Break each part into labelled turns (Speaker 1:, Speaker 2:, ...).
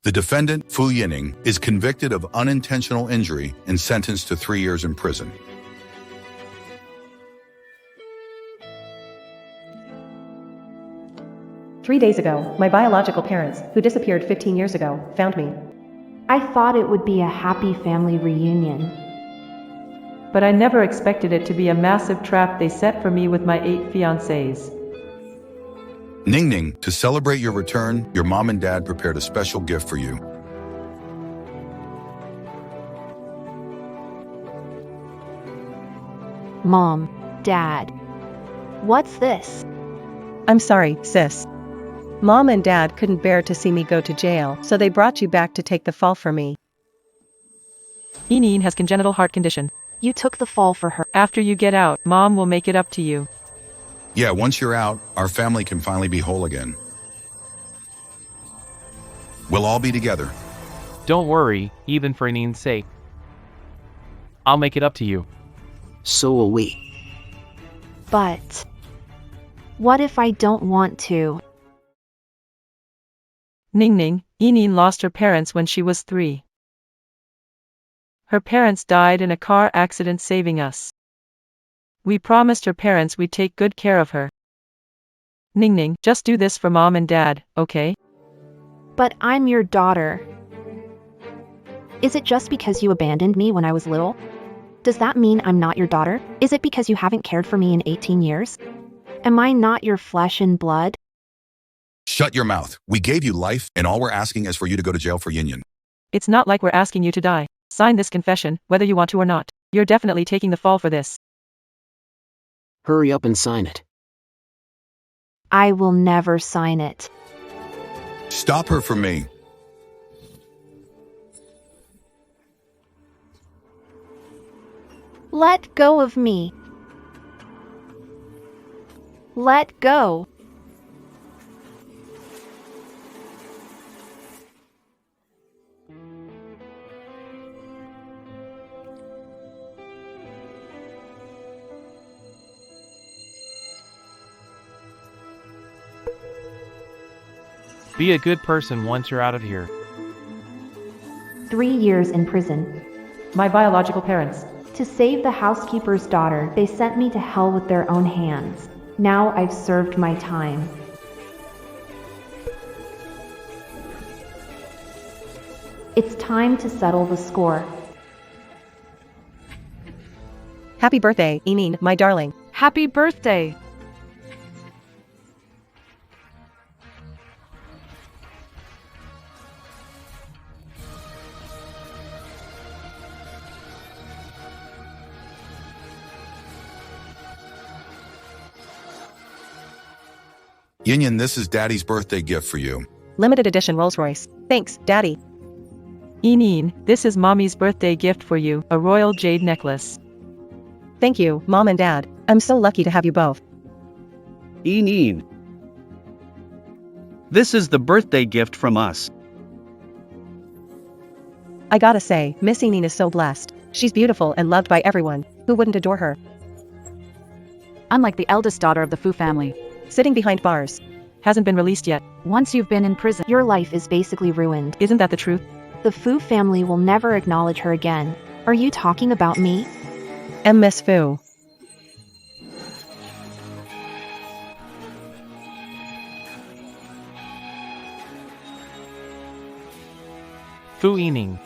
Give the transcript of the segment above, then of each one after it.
Speaker 1: The defendant, Fu Yining, is convicted of unintentional injury and sentenced to 3 years in prison.
Speaker 2: "3 days ago, my biological parents, who disappeared 15 years ago, found me.
Speaker 3: I thought it would be a happy family reunion.
Speaker 4: But I never expected it to be a massive trap they set for me with my 8 fiancés.
Speaker 1: Ning Ning, to celebrate your return, your mom and dad prepared a special gift for you.
Speaker 3: Mom, Dad, what's this?
Speaker 2: I'm sorry, sis. Mom and Dad couldn't bear to see me go to jail, so they brought you back to take the fall for me.
Speaker 4: Yining has congenital heart condition.
Speaker 3: You took the fall for her.
Speaker 4: After you get out, Mom will make it up to you.
Speaker 1: Yeah, once you're out, our family can finally be whole again. We'll all be together.
Speaker 5: Don't worry, even for Yining's sake. I'll make it up to you.
Speaker 6: So will we.
Speaker 3: But what if I don't want to?
Speaker 4: Ning Ning, Yining lost her parents when she was 3. Her parents died in a car accident saving us. We promised her parents we'd take good care of her. Ning Ning, just do this for Mom and Dad, okay?
Speaker 3: But I'm your daughter. Is it just because you abandoned me when I was little? Does that mean I'm not your daughter? Is it because you haven't cared for me in 18 years? Am I not your flesh and blood?
Speaker 1: Shut your mouth. We gave you life, and all we're asking is for you to go to jail for Yin.
Speaker 4: It's not like we're asking you to die. Sign this confession, whether you want to or not. You're definitely taking the fall for this.
Speaker 6: Hurry up and sign it.
Speaker 3: I will never sign it.
Speaker 1: Stop her for me.
Speaker 3: Let go of me. Let go.
Speaker 5: Be a good person once you're out of here.
Speaker 3: 3 years in prison.
Speaker 4: My biological parents.
Speaker 3: To save the housekeeper's daughter, they sent me to hell with their own hands. Now I've served my time. It's time to settle the score.
Speaker 2: Happy birthday, Yining, my darling.
Speaker 4: Happy birthday!
Speaker 1: Yin, this is Daddy's birthday gift for you.
Speaker 2: Limited edition Rolls-Royce. Thanks, Daddy.
Speaker 4: Yining, this is Mommy's birthday gift for you, a royal jade necklace.
Speaker 2: Thank you, Mom and Dad. I'm so lucky to have you both.
Speaker 7: Yining. This is the birthday gift from us.
Speaker 2: I gotta say, Miss Yining is so blessed. She's beautiful and loved by everyone. Who wouldn't adore her?
Speaker 8: I'm like the eldest daughter of the Fu family.
Speaker 2: Sitting behind bars.
Speaker 4: Hasn't been released yet.
Speaker 8: Once you've been in prison,
Speaker 3: Your life is basically ruined.
Speaker 4: Isn't that the truth?
Speaker 3: The Fu family will never acknowledge her again. Are you talking about me?
Speaker 2: M. Miss Fu.
Speaker 5: Fu Yining.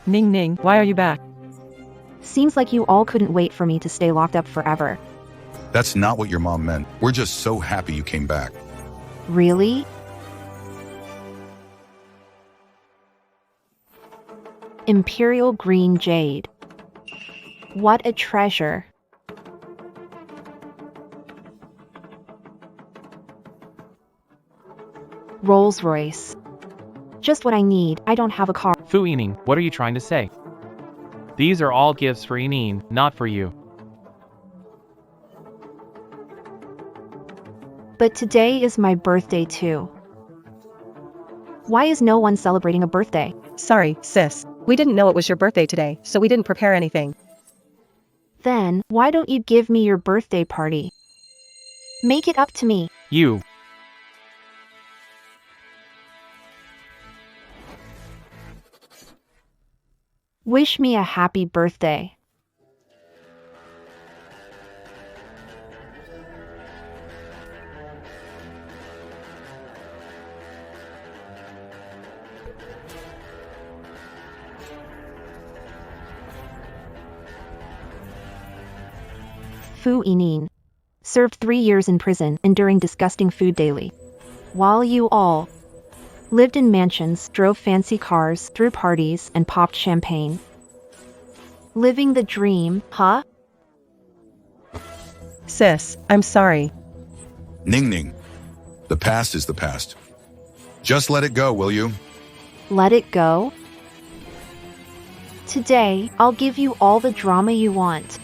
Speaker 4: Ning Ning, why are you back?
Speaker 3: Seems like you all couldn't wait for me to stay locked up forever.
Speaker 1: That's not what your mom meant. We're just so happy you came back.
Speaker 3: Really? Imperial green jade. What a treasure. Rolls-Royce. Just what I need. I don't have a car.
Speaker 5: Fu Yining, what are you trying to say? These are all gifts for Yining, not for you.
Speaker 3: But today is my birthday too. Why is no one celebrating a birthday?
Speaker 2: Sorry, sis. We didn't know it was your birthday today, so we didn't prepare anything.
Speaker 3: Then, why don't you give me your birthday party? Make it up to me.
Speaker 5: You.
Speaker 3: Wish me a happy birthday. Fu Yinin. Served 3 years in prison, enduring disgusting food daily. While you all lived in mansions, drove fancy cars, threw parties, and popped champagne. Living the dream, huh?
Speaker 2: Sis, I'm sorry.
Speaker 1: Ning Ning. The past is the past. Just let it go, will you?
Speaker 3: Let it go? Today, I'll give you all the drama you want.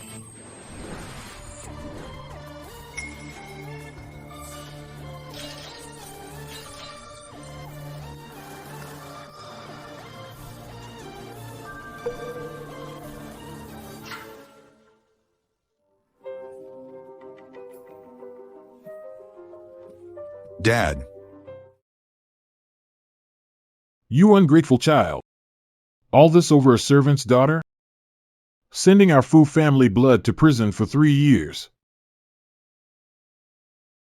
Speaker 1: Dad.
Speaker 9: You ungrateful child. All this over a servant's daughter? Sending our Fu family blood to prison for 3 years.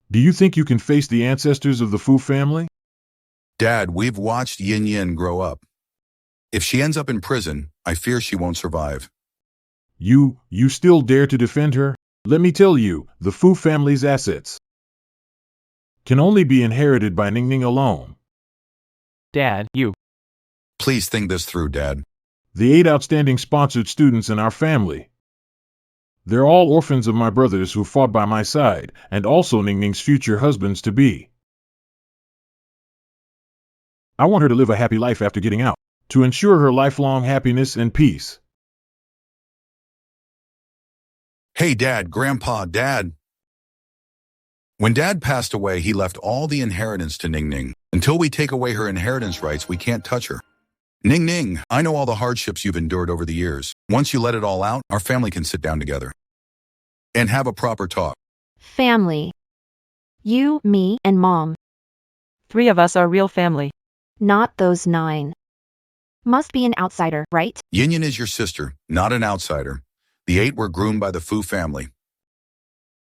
Speaker 9: Do you think you can face the ancestors of the Fu family?
Speaker 1: Dad, we've watched Yin Yin grow up. If she ends up in prison, I fear she won't survive.
Speaker 9: You still dare to defend her? Let me tell you, the Fu family's assets can only be inherited by Ning Ning alone.
Speaker 5: Dad, you.
Speaker 1: Please think this through, Dad.
Speaker 9: The 8 outstanding sponsored students in our family. They're all orphans of my brothers who fought by my side, and also Ning Ning's future husbands-to-be. I want her to live a happy life after getting out, to ensure her lifelong happiness and peace.
Speaker 1: Hey, Dad, Grandpa, Dad. When Dad passed away, he left all the inheritance to Ning Ning. Until we take away her inheritance rights, we can't touch her. Ning Ning, I know all the hardships you've endured over the years. Once you let it all out, our family can sit down together and have a proper talk.
Speaker 3: Family. You, me, and Mom.
Speaker 4: 3 of us are real family.
Speaker 3: Not those 9. Must be an outsider, right?
Speaker 1: Yin Yin is your sister, not an outsider. The 8 were groomed by the Fu family.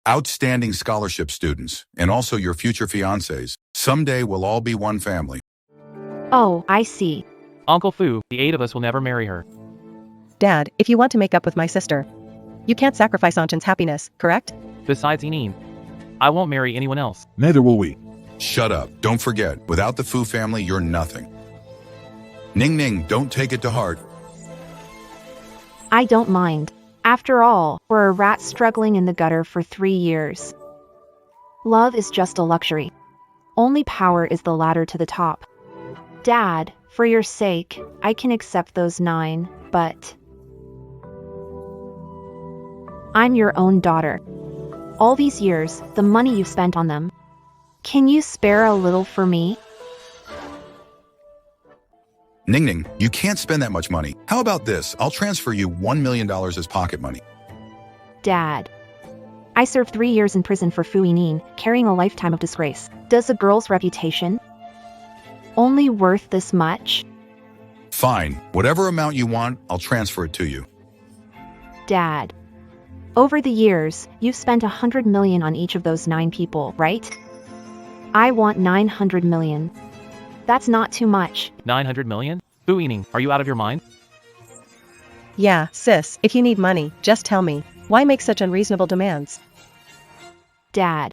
Speaker 1: Outstanding scholarship students, and also your future fiancés. Someday we'll all be one family.
Speaker 3: Oh, I see.
Speaker 5: Uncle Fu, the 8 of us will never marry her.
Speaker 2: Dad, if you want to make up with my sister, you can't sacrifice Anchan's happiness, correct?
Speaker 5: Besides Yinin, I won't marry anyone else.
Speaker 9: Neither will we.
Speaker 1: Shut up. Don't forget, without the Fu family, you're nothing. Ning Ning, don't take it to heart.
Speaker 3: I don't mind. After all, we're a rat struggling in the gutter for 3 years. Love is just a luxury. Only power is the ladder to the top. Dad, for your sake, I can accept those 9, but I'm your own daughter. All these years, the money you spent on them. Can you spare a little for me?
Speaker 1: Ning Ning, you can't spend that much money. How about this? I'll transfer you $1 million as pocket money.
Speaker 3: Dad. I served 3 years in prison for Fu Yinin, carrying a lifetime of disgrace. Does a girl's reputation only worth this much?
Speaker 1: Fine. Whatever amount you want, I'll transfer it to you.
Speaker 3: Dad. Over the years, you've spent 100 million on each of those 9 people, right? I want 900 million. That's not too much.
Speaker 5: 900 million? Fu Yinin, are you out of your mind?
Speaker 2: Yeah, sis, if you need money, just tell me. Why make such unreasonable demands?
Speaker 3: Dad.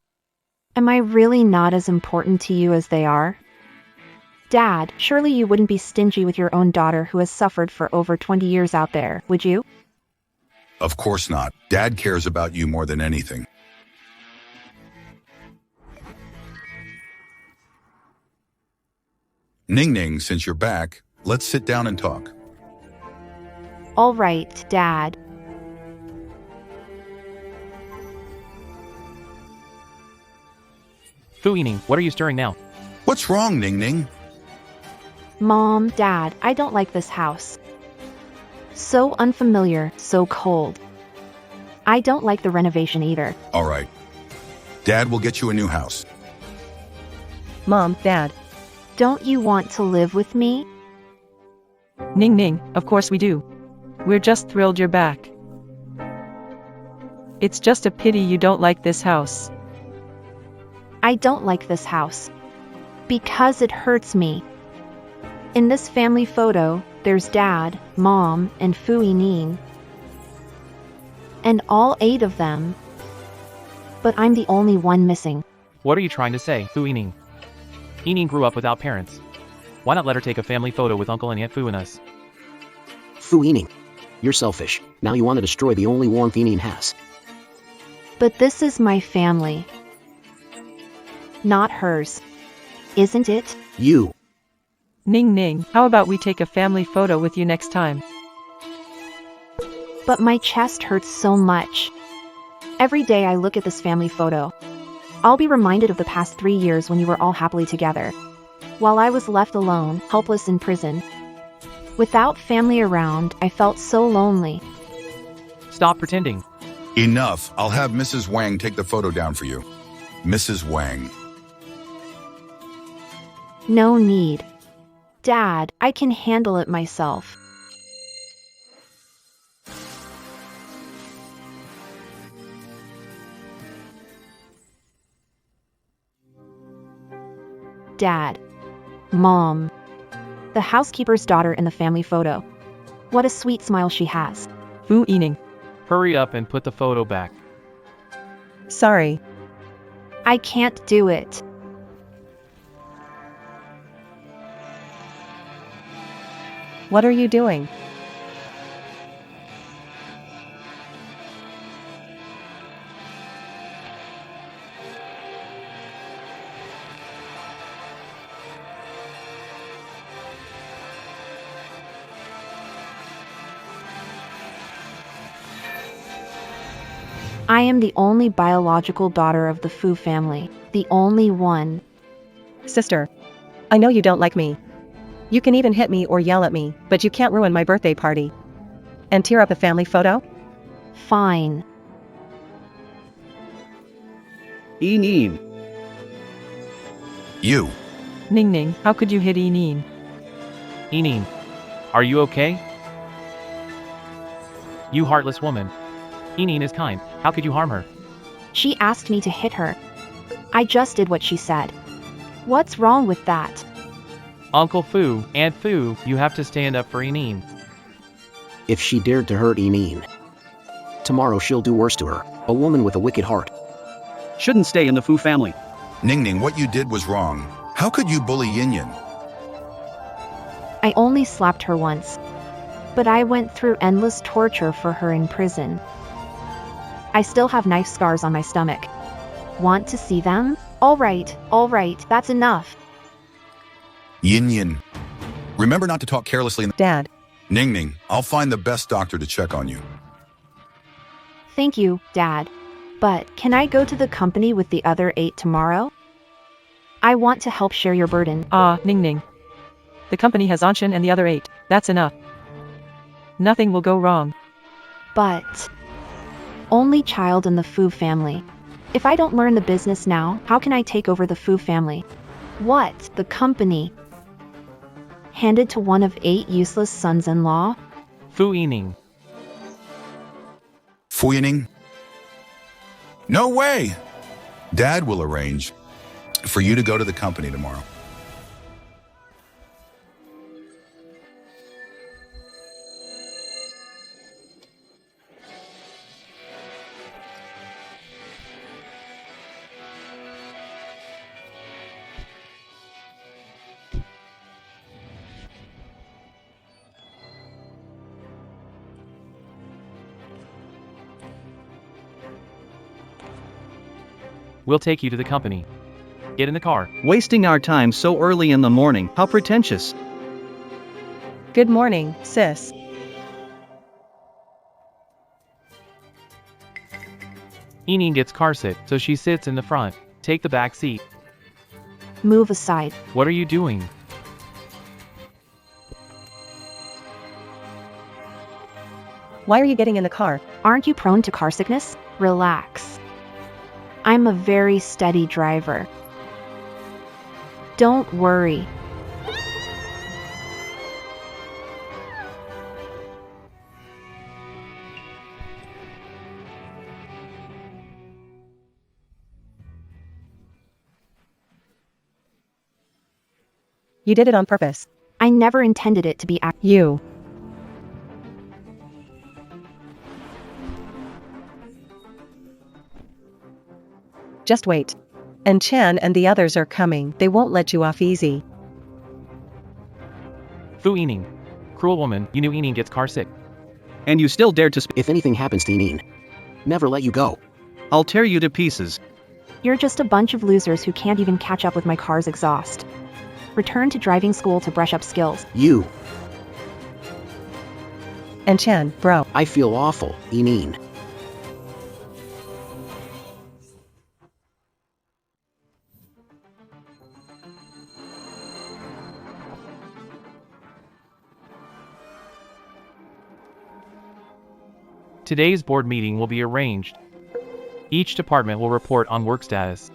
Speaker 3: Am I really not as important to you as they are? Dad, surely you wouldn't be stingy with your own daughter who has suffered for over 20 years out there, would you?
Speaker 1: Of course not. Dad cares about you more than anything. Ning Ning, since you're back, let's sit down and talk.
Speaker 3: All right, Dad.
Speaker 5: Fu Yinin, what are you stirring now?
Speaker 1: What's wrong, Ning Ning?
Speaker 3: Mom, Dad, I don't like this house. So unfamiliar, so cold. I don't like the renovation either.
Speaker 1: All right. Dad will get you a new house.
Speaker 2: Mom, Dad.
Speaker 3: Don't you want to live with me?
Speaker 4: Ning Ning, of course we do. We're just thrilled you're back. It's just a pity you don't like this house.
Speaker 3: I don't like this house. Because it hurts me. In this family photo, there's Dad, Mom, and Fu Yining. And all 8 of them. But I'm the only one missing.
Speaker 5: What are you trying to say, Fu Yining? Yining grew up without parents. Why not let her take a family photo with Uncle and Aunt Fu and us?
Speaker 6: Fu Yining. You're selfish. Now you want to destroy the only warmth Yining has.
Speaker 3: But this is my family. Not hers. Isn't it?
Speaker 6: You.
Speaker 4: Ning Ning, how about we take a family photo with you next time?
Speaker 3: But my chest hurts so much. Every day I look at this family photo. I'll be reminded of the past 3 years when you were all happily together. While I was left alone, helpless in prison. Without family around, I felt so lonely.
Speaker 5: Stop pretending.
Speaker 1: Enough. I'll have Mrs. Wang take the photo down for you. Mrs. Wang.
Speaker 3: No need. Dad, I can handle it myself. Dad. Mom. The housekeeper's daughter in the family photo. What a sweet smile she has.
Speaker 4: Fu Yining.
Speaker 5: Hurry up and put the photo back.
Speaker 2: Sorry.
Speaker 3: I can't do it.
Speaker 2: What are you doing?
Speaker 3: I am the only biological daughter of the Fu family. The only one.
Speaker 2: Sister. I know you don't like me. You can even hit me or yell at me, but you can't ruin my birthday party. And tear up a family photo?
Speaker 3: Fine.
Speaker 7: Yining.
Speaker 1: You.
Speaker 4: Ning Ning, how could you hit Yining?
Speaker 5: Yining, are you okay? You heartless woman. Yining is kind. How could you harm her?
Speaker 3: She asked me to hit her. I just did what she said. What's wrong with that?
Speaker 5: Uncle Fu, Aunt Fu, you have to stand up for Yining.
Speaker 6: If she dared to hurt Yining. Tomorrow she'll do worse to her. A woman with a wicked heart.
Speaker 7: Shouldn't stay in the Fu family.
Speaker 1: Ning Ning, what you did was wrong. How could you bully Yin Yin?
Speaker 3: I only slapped her once. But I went through endless torture for her in prison. I still have knife scars on my stomach. Want to see them? All right, that's enough.
Speaker 1: Yin Yin. Remember not to talk carelessly.
Speaker 2: Dad.
Speaker 1: Ning Ning, I'll find the best doctor to check on you.
Speaker 3: Thank you, Dad. But can I go to the company with the other 8 tomorrow? I want to help share your burden.
Speaker 4: Ning Ning. The company has Anshan and the other 8. That's enough. Nothing will go wrong.
Speaker 3: But only child in the Fu family. If I don't learn the business now, how can I take over the Fu family? What? The company? Handed to one of 8 useless sons-in-law?
Speaker 5: Fu Yining.
Speaker 1: Fu Yining? No way! Dad will arrange for you to go to the company tomorrow.
Speaker 5: We'll take you to the company. Get in the car.
Speaker 7: Wasting our time so early in the morning. How pretentious.
Speaker 2: Good morning, sis.
Speaker 5: Yining gets car sit, so she sits in the front. Take the back seat.
Speaker 3: Move aside.
Speaker 5: What are you doing?
Speaker 2: Why are you getting in the car?
Speaker 3: Aren't you prone to car sickness? Relax. I'm a very steady driver. Don't worry.
Speaker 2: You did it on purpose.
Speaker 3: I never intended it to be
Speaker 2: You. Just wait. And Chan and the others are coming. They won't let you off easy.
Speaker 5: Fu Yining. Cruel woman, you knew Yining gets car sick.
Speaker 7: And you still dared to
Speaker 6: If anything happens to Yining, never let you go.
Speaker 7: I'll tear you to pieces.
Speaker 3: You're just a bunch of losers who can't even catch up with my car's exhaust. Return to driving school to brush up skills.
Speaker 6: You.
Speaker 2: And Chan, bro.
Speaker 6: I feel awful, Yining.
Speaker 5: Today's board meeting will be arranged. Each department will report on work status.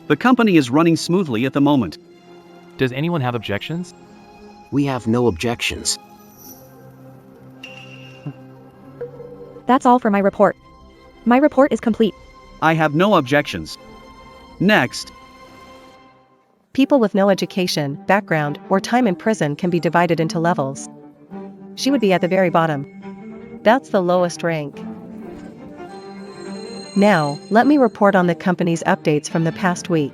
Speaker 7: The company is running smoothly at the moment.
Speaker 5: Does anyone have objections?
Speaker 6: We have no objections.
Speaker 10: That's all for my report. My report is complete.
Speaker 7: I have no objections. Next.
Speaker 2: People with no education, background, or time in prison can be divided into levels. She would be at the very bottom. That's the lowest rank. Now, let me report on the company's updates from the past week.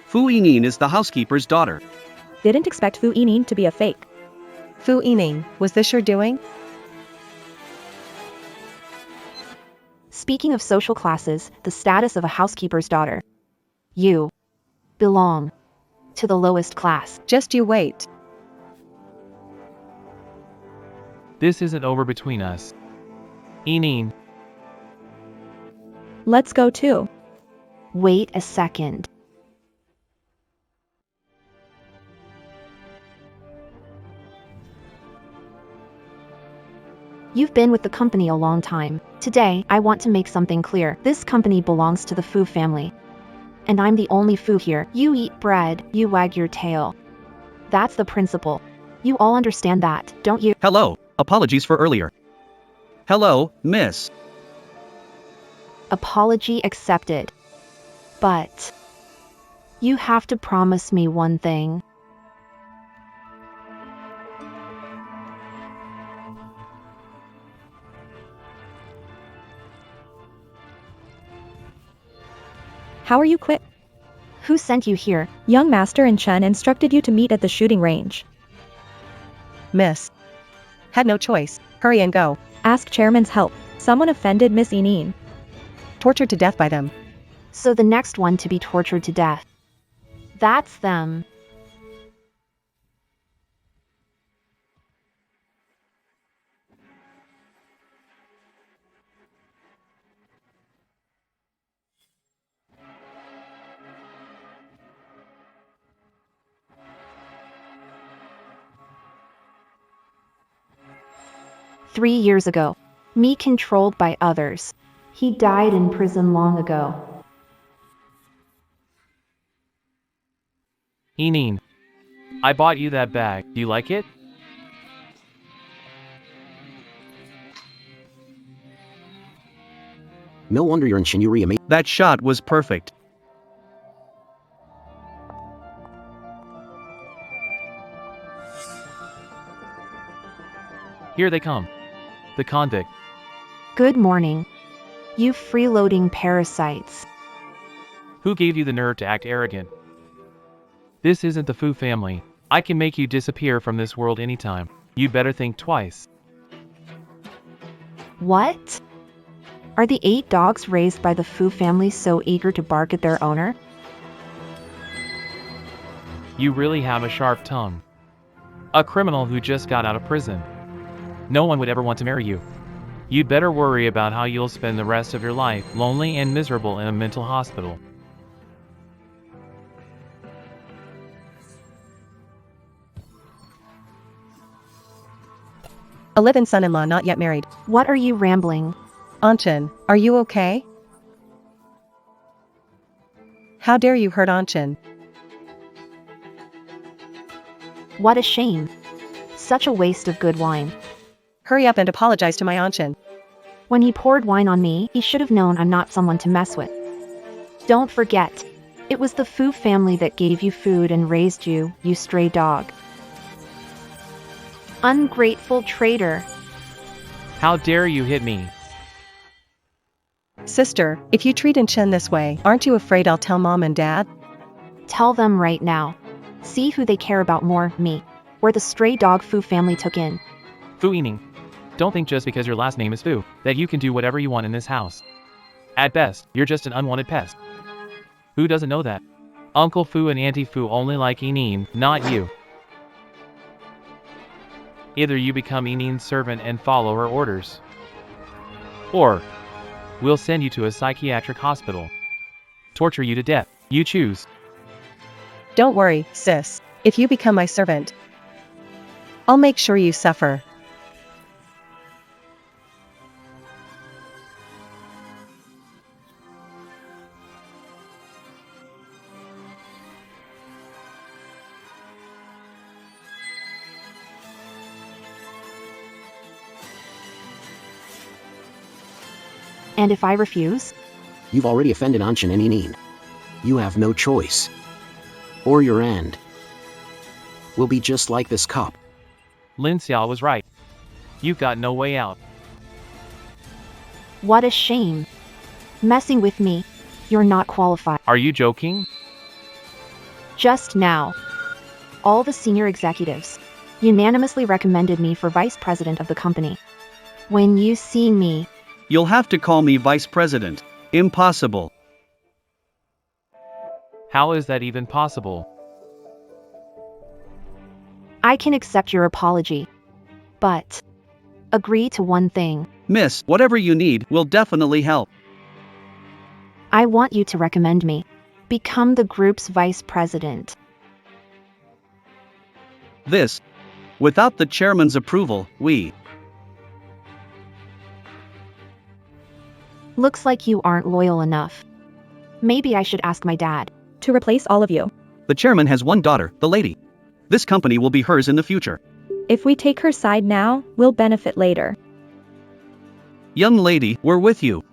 Speaker 7: Fu Yining is the housekeeper's daughter.
Speaker 10: Didn't expect Fu Yining to be a fake.
Speaker 2: Fu Yining, was this your doing?
Speaker 3: Speaking of social classes, the status of a housekeeper's daughter. You belong to the lowest class.
Speaker 2: Just you wait.
Speaker 5: This isn't over between us. Yining.
Speaker 10: Let's go too.
Speaker 3: Wait a second. You've been with the company a long time. Today, I want to make something clear. This company belongs to the Fu family. And I'm the only Fu here. You eat bread, you wag your tail. That's the principle. You all understand that, don't you?
Speaker 7: Hello, apologies for earlier. Hello, miss.
Speaker 3: Apology accepted. But you have to promise me one thing.
Speaker 10: How are you quit?
Speaker 3: Who sent you here?
Speaker 10: Young Master and Chen instructed you to meet at the shooting range.
Speaker 2: Miss. Had no choice. Hurry and go.
Speaker 10: Ask Chairman's help. Someone offended Miss Yining.
Speaker 2: Tortured to death by them.
Speaker 3: So the next one to be tortured to death. That's them. "3 years ago. Me controlled by others. He died in prison long ago."
Speaker 5: Yining. I bought you that bag. Do you like it?
Speaker 6: No wonder you're in Shinyuri.
Speaker 7: That shot was perfect.
Speaker 5: Here they come. The convict.
Speaker 3: Good morning. You freeloading parasites.
Speaker 5: Who gave you the nerve to act arrogant? This isn't the Fu family. I can make you disappear from this world anytime. You'd better think twice.
Speaker 3: What? Are the 8 dogs raised by the Fu family so eager to bark at their owner?
Speaker 5: You really have a sharp tongue. A criminal who just got out of prison. No one would ever want to marry you. You'd better worry about how you'll spend the rest of your life, lonely and miserable in a mental hospital.
Speaker 2: A live-in son-in-law not yet married.
Speaker 3: What are you rambling?
Speaker 2: Anchin, are you okay? How dare you hurt Anchin?
Speaker 3: What a shame. Such a waste of good wine.
Speaker 2: Hurry up and apologize to my Anchin.
Speaker 3: When he poured wine on me, he should have known I'm not someone to mess with. Don't forget, it was the Fu family that gave you food and raised you, you stray dog. Ungrateful traitor.
Speaker 5: How dare you hit me?
Speaker 2: Sister, if you treat Anchin this way, aren't you afraid I'll tell Mom and Dad?
Speaker 3: Tell them right now. See who they care about more, me, or the stray dog Fu family took in.
Speaker 5: Fu Yining. Don't think just because your last name is Fu, that you can do whatever you want in this house. At best, you're just an unwanted pest. Who doesn't know that? Uncle Fu and Auntie Fu only like Yining, not you. Either you become Yining's servant and follow her orders, or we'll send you to a psychiatric hospital. Torture you to death. You choose.
Speaker 2: Don't worry, sis. If you become my servant, I'll make sure you suffer.
Speaker 3: And if I refuse?
Speaker 6: You've already offended Anchin and Inin. You have no choice. Or your end will be just like this cop.
Speaker 5: Lin Xiao was right. You've got no way out.
Speaker 3: What a shame. Messing with me. You're not qualified.
Speaker 5: Are you joking?
Speaker 3: Just now, all the senior executives unanimously recommended me for vice president of the company. When you see me,
Speaker 7: You'll have to call me vice president. Impossible.
Speaker 5: How is that even possible?
Speaker 3: I can accept your apology. But agree to one thing.
Speaker 7: Miss, whatever you need will definitely help.
Speaker 3: I want you to recommend me. Become the group's vice president.
Speaker 7: This. Without the chairman's approval, we.
Speaker 3: Looks like you aren't loyal enough. Maybe I should ask my dad.
Speaker 10: To replace all of you.
Speaker 7: The chairman has one daughter, the lady. This company will be hers in the future.
Speaker 10: If we take her side now, we'll benefit later.
Speaker 7: Young lady, we're with you.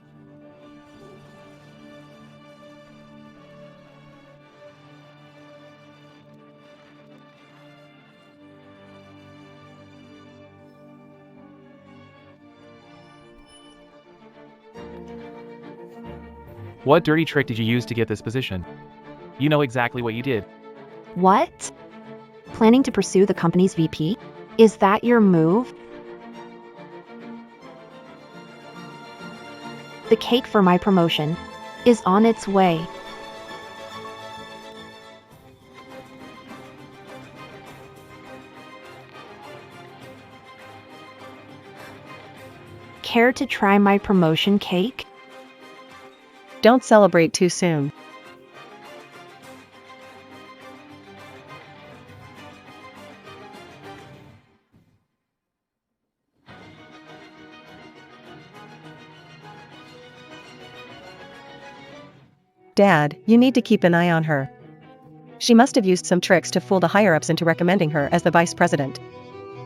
Speaker 5: What dirty trick did you use to get this position? You know exactly what you did.
Speaker 3: What? Planning to pursue the company's VP? Is that your move? The cake for my promotion is on its way. Care to try my promotion cake?
Speaker 2: Don't celebrate too soon. Dad, you need to keep an eye on her. She must have used some tricks to fool the higher-ups into recommending her as the vice president.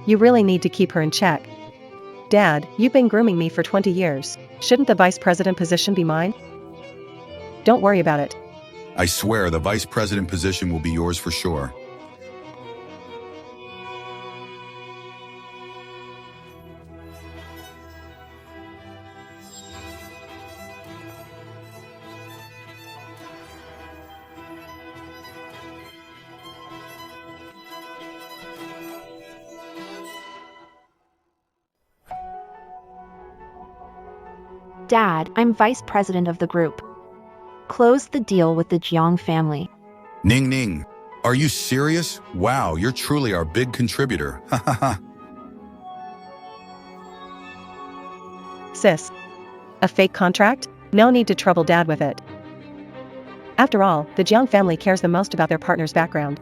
Speaker 2: You really need to keep her in check. Dad, you've been grooming me for 20 years. Shouldn't the vice president position be mine? Don't worry about it.
Speaker 1: I swear the vice president position will be yours for sure.
Speaker 3: Dad, I'm vice president of the group. Close the deal with the Jiang family.
Speaker 1: Ning Ning, are you serious? Wow, you're truly our big contributor. Ha ha ha.
Speaker 2: Sis. A fake contract? No need to trouble Dad with it. After all, the Jiang family cares the most about their partner's background.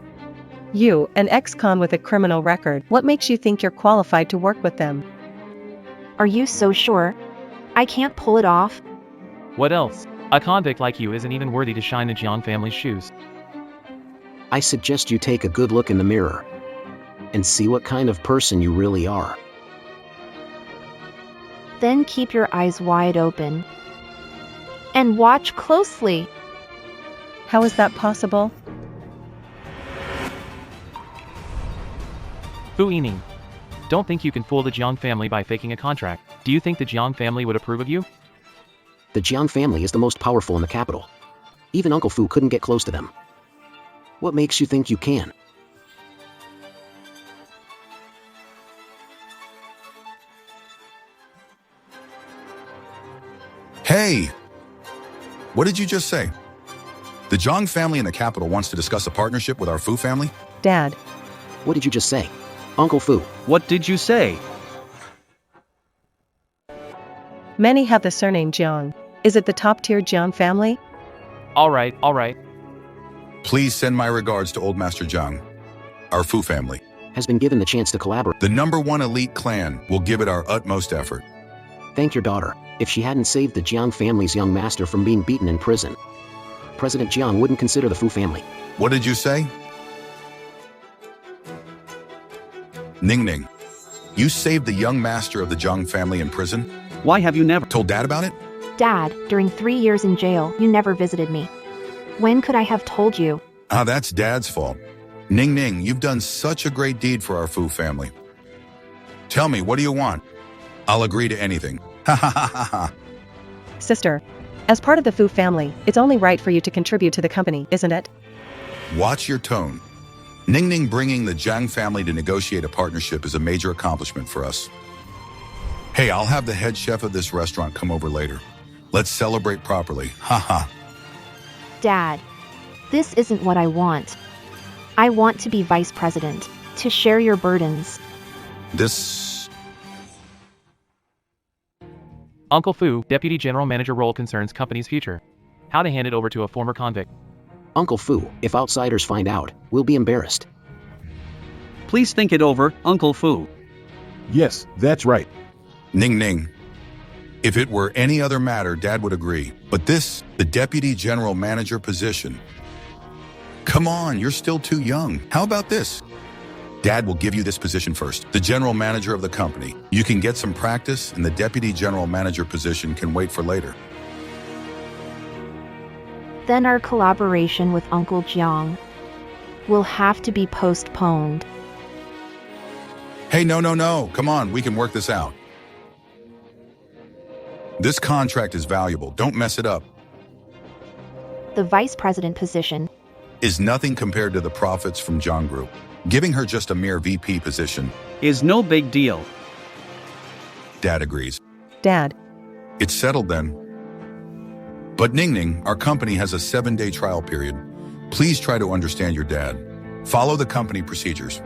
Speaker 2: You, an ex-con with a criminal record, what makes you think you're qualified to work with them?
Speaker 3: Are you so sure? I can't pull it off.
Speaker 5: What else? A convict like you isn't even worthy to shine the Jiang family's shoes.
Speaker 6: I suggest you take a good look in the mirror and see what kind of person you really are.
Speaker 3: Then keep your eyes wide open. And watch closely.
Speaker 2: How is that possible?
Speaker 5: Fu Yining. Don't think you can fool the Jiang family by faking a contract. Do you think the Jiang family would approve of you?
Speaker 6: The Jiang family is the most powerful in the capital. Even Uncle Fu couldn't get close to them. What makes you think you can?
Speaker 1: Hey! What did you just say? The Zhang family in the capital wants to discuss a partnership with our Fu family?
Speaker 2: Dad,
Speaker 6: What did you just say? Uncle Fu.
Speaker 7: What did you say?
Speaker 2: many have the surname Jiang. Is it the top-tier Jiang family?
Speaker 5: Alright.
Speaker 1: Please send my regards to Old Master Zhang. Our Fu family,
Speaker 6: Has been given the chance to collaborate.
Speaker 1: the #1 elite clan, will give it our utmost effort.
Speaker 6: Thank your daughter. If she hadn't saved the Jiang family's young master from being beaten in prison, President Jiang wouldn't consider the Fu family.
Speaker 1: What did you say? Ning, you saved the young master of the Zhang family in prison?
Speaker 7: Why have you never
Speaker 1: Told Dad about it?
Speaker 3: Dad, during 3 years in jail, you never visited me. When could I have told you?
Speaker 1: Ah, that's Dad's fault. Ning, you've done such a great deed for our Fu family. Tell me, what do you want? I'll agree to anything. Ha ha ha ha ha.
Speaker 2: Sister, as part of the Fu family, it's only right for you to contribute to the company, isn't it?
Speaker 1: Watch your tone. Ning bringing the Zhang family to negotiate a partnership is a major accomplishment for us. Hey, I'll have the head chef of this restaurant come over later. Let's celebrate properly. Ha ha.
Speaker 3: Dad, this isn't what I want. I want to be vice president, to share your burdens.
Speaker 1: This...
Speaker 5: Uncle Fu, Deputy General Manager role concerns company's future. How to hand it over to a former convict.
Speaker 6: Uncle Fu, if outsiders find out, we'll be embarrassed.
Speaker 7: Please think it over, Uncle Fu.
Speaker 9: Yes, that's right.
Speaker 1: Ning. If it were any other matter, Dad would agree. But this, the Deputy General Manager position. Come on, you're still too young. How about this? Dad will give you this position first. The General Manager of the company. You can get some practice, and the Deputy General Manager position can wait for later.
Speaker 3: Then our collaboration with Uncle Jiang will have to be postponed.
Speaker 1: Hey, no. Come on, we can work this out. This contract is valuable. Don't mess it up.
Speaker 3: The vice president position
Speaker 1: Is nothing compared to the profits from Zhang Group. Giving her just a mere VP position.
Speaker 7: Is no big deal.
Speaker 1: Dad agrees.
Speaker 2: Dad,
Speaker 1: It's settled then. But Ning, our company has a 7-day trial period. Please try to understand your dad. Follow the company procedures.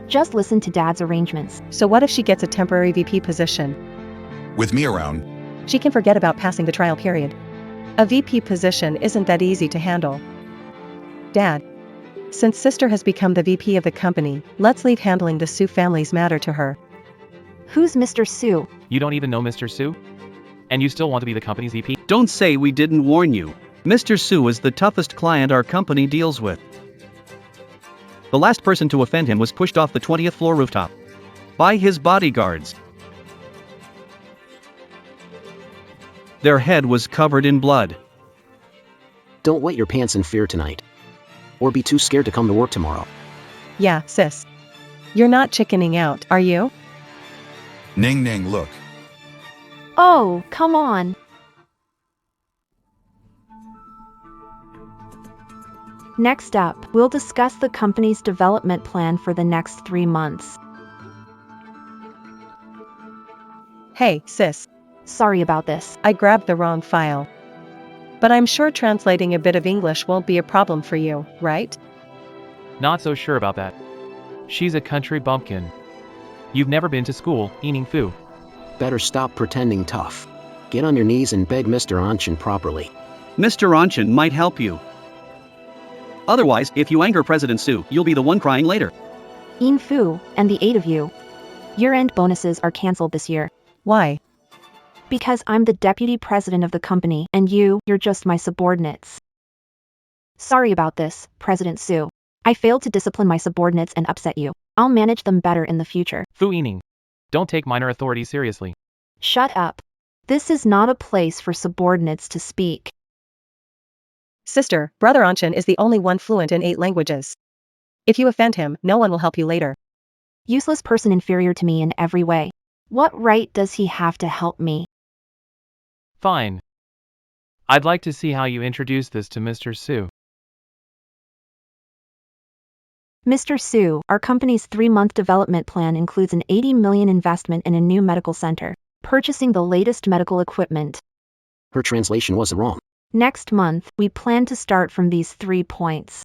Speaker 3: just listen to Dad's arrangements.
Speaker 2: so what if she gets a temporary VP position?
Speaker 1: With me around,
Speaker 2: She can forget about passing the trial period. A VP position isn't that easy to handle. Dad, since sister has become the VP of the company, let's leave handling the Su family's matter to her.
Speaker 3: Who's Mr. Su?
Speaker 5: You don't even know Mr. Su? And you still want to be the company's VP?
Speaker 7: Don't say we didn't warn you. Mr. Su is the toughest client our company deals with. The last person to offend him was pushed off the 20th floor rooftop by his bodyguards. Their head was covered in blood.
Speaker 6: Don't wet your pants in fear tonight. Or be too scared to come to work tomorrow.
Speaker 2: Yeah, sis. You're not chickening out, are you?
Speaker 1: Ning, look.
Speaker 3: Oh, come on. Next up, we'll discuss the company's development plan for the next 3 months.
Speaker 2: Hey, sis.
Speaker 3: Sorry about this.
Speaker 2: I grabbed the wrong file. But I'm sure translating a bit of English won't be a problem for you, right?
Speaker 5: Not so sure about that. She's a country bumpkin. You've never been to school, Yining Fu.
Speaker 6: Better stop pretending tough. Get on your knees and beg Mr. Anshin properly.
Speaker 7: Mr. Anshin might help you. Otherwise, if you anger President Su, you'll be the one crying later.
Speaker 3: Yin Fu, and the 8 of you. Year-end bonuses are cancelled this year.
Speaker 2: Why?
Speaker 3: Because I'm the deputy president of the company, and you're just my subordinates. Sorry about this, President Sue. I failed to discipline my subordinates and upset you. I'll manage them better in the future.
Speaker 5: Fu Yining. Don't take minor authority seriously.
Speaker 3: Shut up. This is not a place for subordinates to speak.
Speaker 2: Sister, Brother Anshin is the only one fluent in 8 languages. If you offend him, no one will help you later.
Speaker 3: Useless person inferior to me in every way. What right does he have to help me?
Speaker 5: Fine. I'd like to see how you introduce this to Mr. Sue.
Speaker 3: Mr. Sue, our company's 3-month development plan includes an $80 million investment in a new medical center, purchasing the latest medical equipment.
Speaker 6: Her translation wasn't wrong.
Speaker 3: Next month, we plan to start from these 3 points.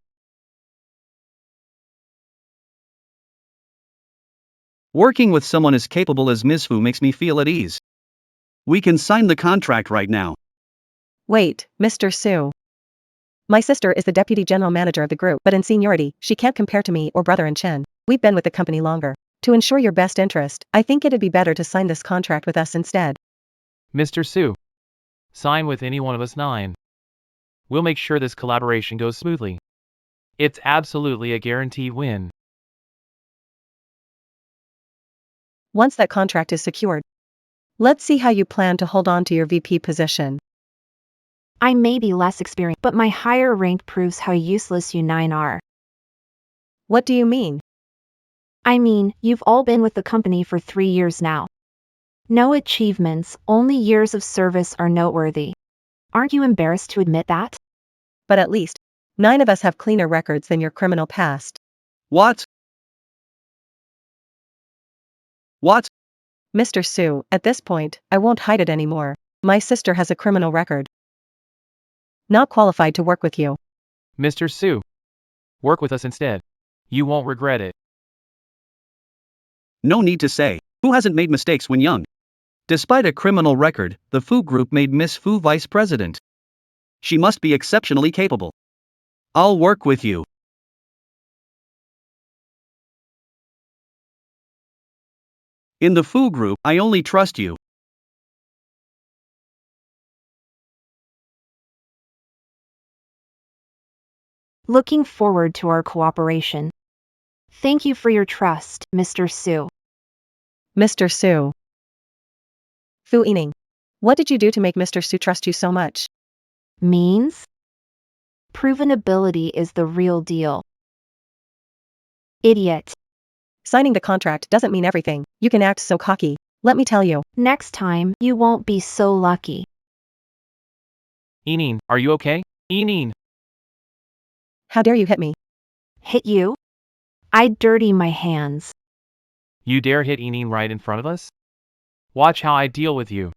Speaker 7: Working with someone as capable as Ms. Fu makes me feel at ease. We can sign the contract right now.
Speaker 2: Wait, Mr. Sue. My sister is the deputy general manager of the group, but in seniority, she can't compare to me or Brother Anshin. We've been with the company longer. To ensure your best interest, I think it'd be better to sign this contract with us instead.
Speaker 5: Mr. Sue. Sign with any one of us 9. We'll make sure this collaboration goes smoothly. It's absolutely a guaranteed win.
Speaker 2: Once that contract is secured, let's see how you plan to hold on to your VP position.
Speaker 3: I may be less experienced, but my higher rank proves how useless you 9 are.
Speaker 2: What do you mean?
Speaker 3: I mean, you've all been with the company for 3 years now. No achievements, only years of service are noteworthy. Aren't you embarrassed to admit that?
Speaker 2: But at least, 9 of us have cleaner records than your criminal past.
Speaker 7: What? What?
Speaker 2: Mr. Sue, at this point, I won't hide it anymore. My sister has a criminal record. Not qualified to work with you.
Speaker 5: Mr. Sue. Work with us instead. You won't regret it.
Speaker 7: No need to say. Who hasn't made mistakes when young? Despite a criminal record, the Fu Group made Miss Fu vice president. She must be exceptionally capable. I'll work with you. In the Fu Group, I only trust you.
Speaker 3: Looking forward to our cooperation. Thank you for your trust, Mr. Sue.
Speaker 2: Mr. Sue. Fu Yining. What did you do to make Mr. Sue trust you so much?
Speaker 3: Means? Proven ability is the real deal. Idiot.
Speaker 2: Signing the contract doesn't mean everything. You can act so cocky. Let me tell you.
Speaker 3: Next time, you won't be so lucky.
Speaker 5: Yining, are you okay? Yining.
Speaker 2: How dare you hit me?
Speaker 3: Hit you? I'd dirty my hands.
Speaker 5: You dare hit Yining right in front of us? Watch how I deal with you.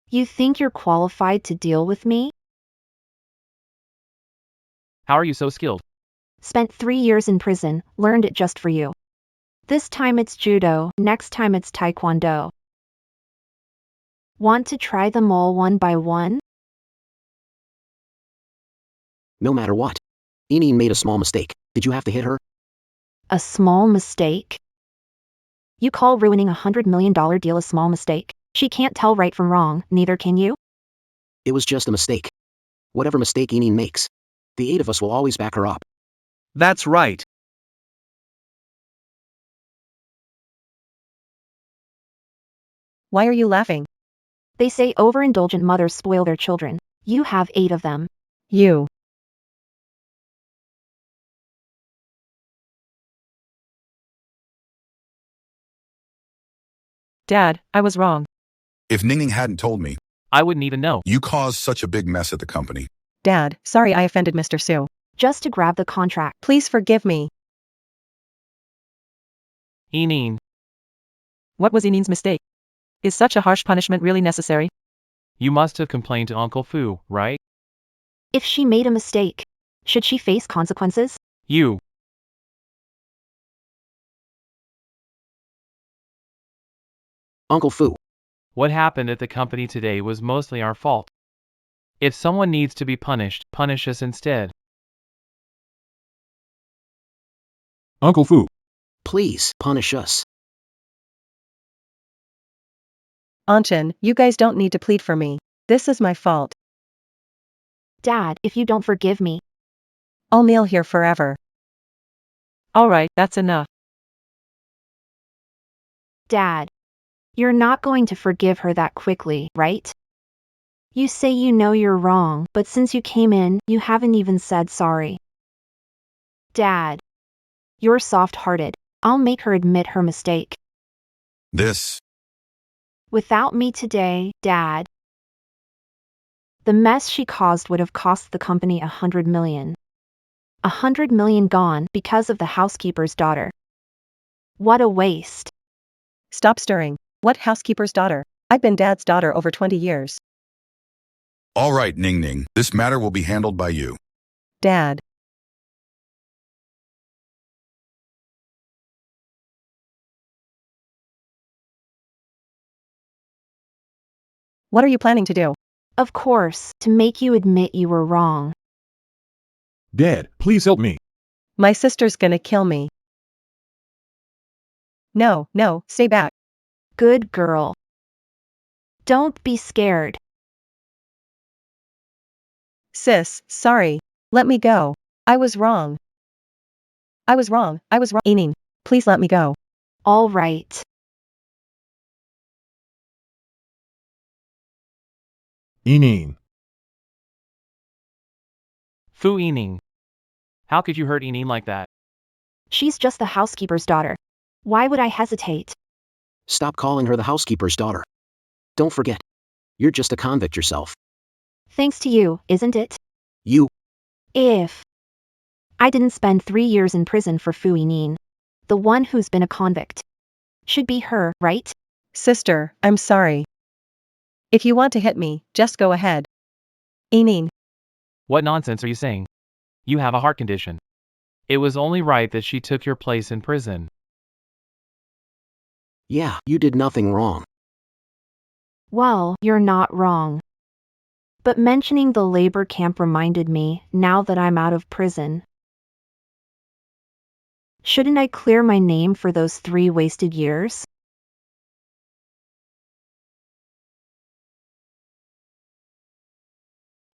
Speaker 3: You think you're qualified to deal with me?
Speaker 5: How are you so skilled?
Speaker 3: Spent 3 years in prison, learned it just for you. This time it's judo, next time it's taekwondo. Want to try them all one by one?
Speaker 6: No matter what. Eneen made a small mistake. Did you have to hit her?
Speaker 3: A small mistake? You call ruining $100 million deal a small mistake? She can't tell right from wrong, neither can you?
Speaker 6: It was just a mistake. Whatever mistake Eneen makes, the 8 of us will always back her up.
Speaker 7: That's right.
Speaker 2: Why are you laughing?
Speaker 3: They say overindulgent mothers spoil their children. You have 8 of them.
Speaker 2: You.
Speaker 4: Dad, I was wrong.
Speaker 1: If Ningning hadn't told me,
Speaker 5: I wouldn't even know.
Speaker 1: you caused such a big mess at the company.
Speaker 2: Dad, sorry I offended Mr. Sue.
Speaker 3: Just to grab the contract.
Speaker 2: Please forgive me.
Speaker 5: Yining.
Speaker 4: What was Ineen's mistake? Is such a harsh punishment really necessary?
Speaker 5: You must have complained to Uncle Fu, right?
Speaker 3: If she made a mistake, should she face consequences?
Speaker 5: You.
Speaker 6: Uncle Fu.
Speaker 5: What happened at the company today was mostly our fault. If someone needs to be punished, punish us instead.
Speaker 9: Uncle Fu.
Speaker 6: Please, punish us.
Speaker 2: Anshin, you guys don't need to plead for me. This is my fault.
Speaker 3: Dad, if you don't forgive me,
Speaker 2: I'll kneel here forever.
Speaker 4: Alright, that's enough.
Speaker 3: Dad, you're not going to forgive her that quickly, right? You say you know you're wrong, but since you came in, you haven't even said sorry. Dad, you're soft-hearted. I'll make her admit her mistake.
Speaker 1: This.
Speaker 3: Without me today, Dad, the mess she caused would have cost the company $100 million. $100 million gone because of the housekeeper's daughter. What a waste.
Speaker 2: Stop stirring. What housekeeper's daughter? I've been Dad's daughter over 20 years.
Speaker 1: All right, Ning Ning, this matter will be handled by you.
Speaker 2: Dad. What are you planning to do?
Speaker 3: Of course, to make you admit you were wrong.
Speaker 9: Dad, please help me.
Speaker 2: My sister's gonna kill me. No, stay back.
Speaker 3: Good girl. Don't be scared.
Speaker 2: Sis, sorry. Let me go. I was wrong. Ening, please let me go.
Speaker 3: All right.
Speaker 9: Eneen.
Speaker 5: Fu Yining. How could you hurt Yining like that?
Speaker 3: She's just the housekeeper's daughter. Why would I hesitate?
Speaker 6: Stop calling her the housekeeper's daughter. Don't forget. You're just a convict yourself.
Speaker 3: Thanks to you, isn't it?
Speaker 6: You.
Speaker 3: If I didn't spend 3 years in prison for Fu Yining, the one who's been a convict should be her, right?
Speaker 2: Sister, I'm sorry. If you want to hit me, just go ahead. Ening,
Speaker 5: What nonsense are you saying? You have a heart condition. It was only right that she took your place in prison.
Speaker 6: Yeah, you did nothing wrong.
Speaker 3: Well, you're not wrong. But mentioning the labor camp reminded me, now that I'm out of prison. Shouldn't I clear my name for those 3 wasted years?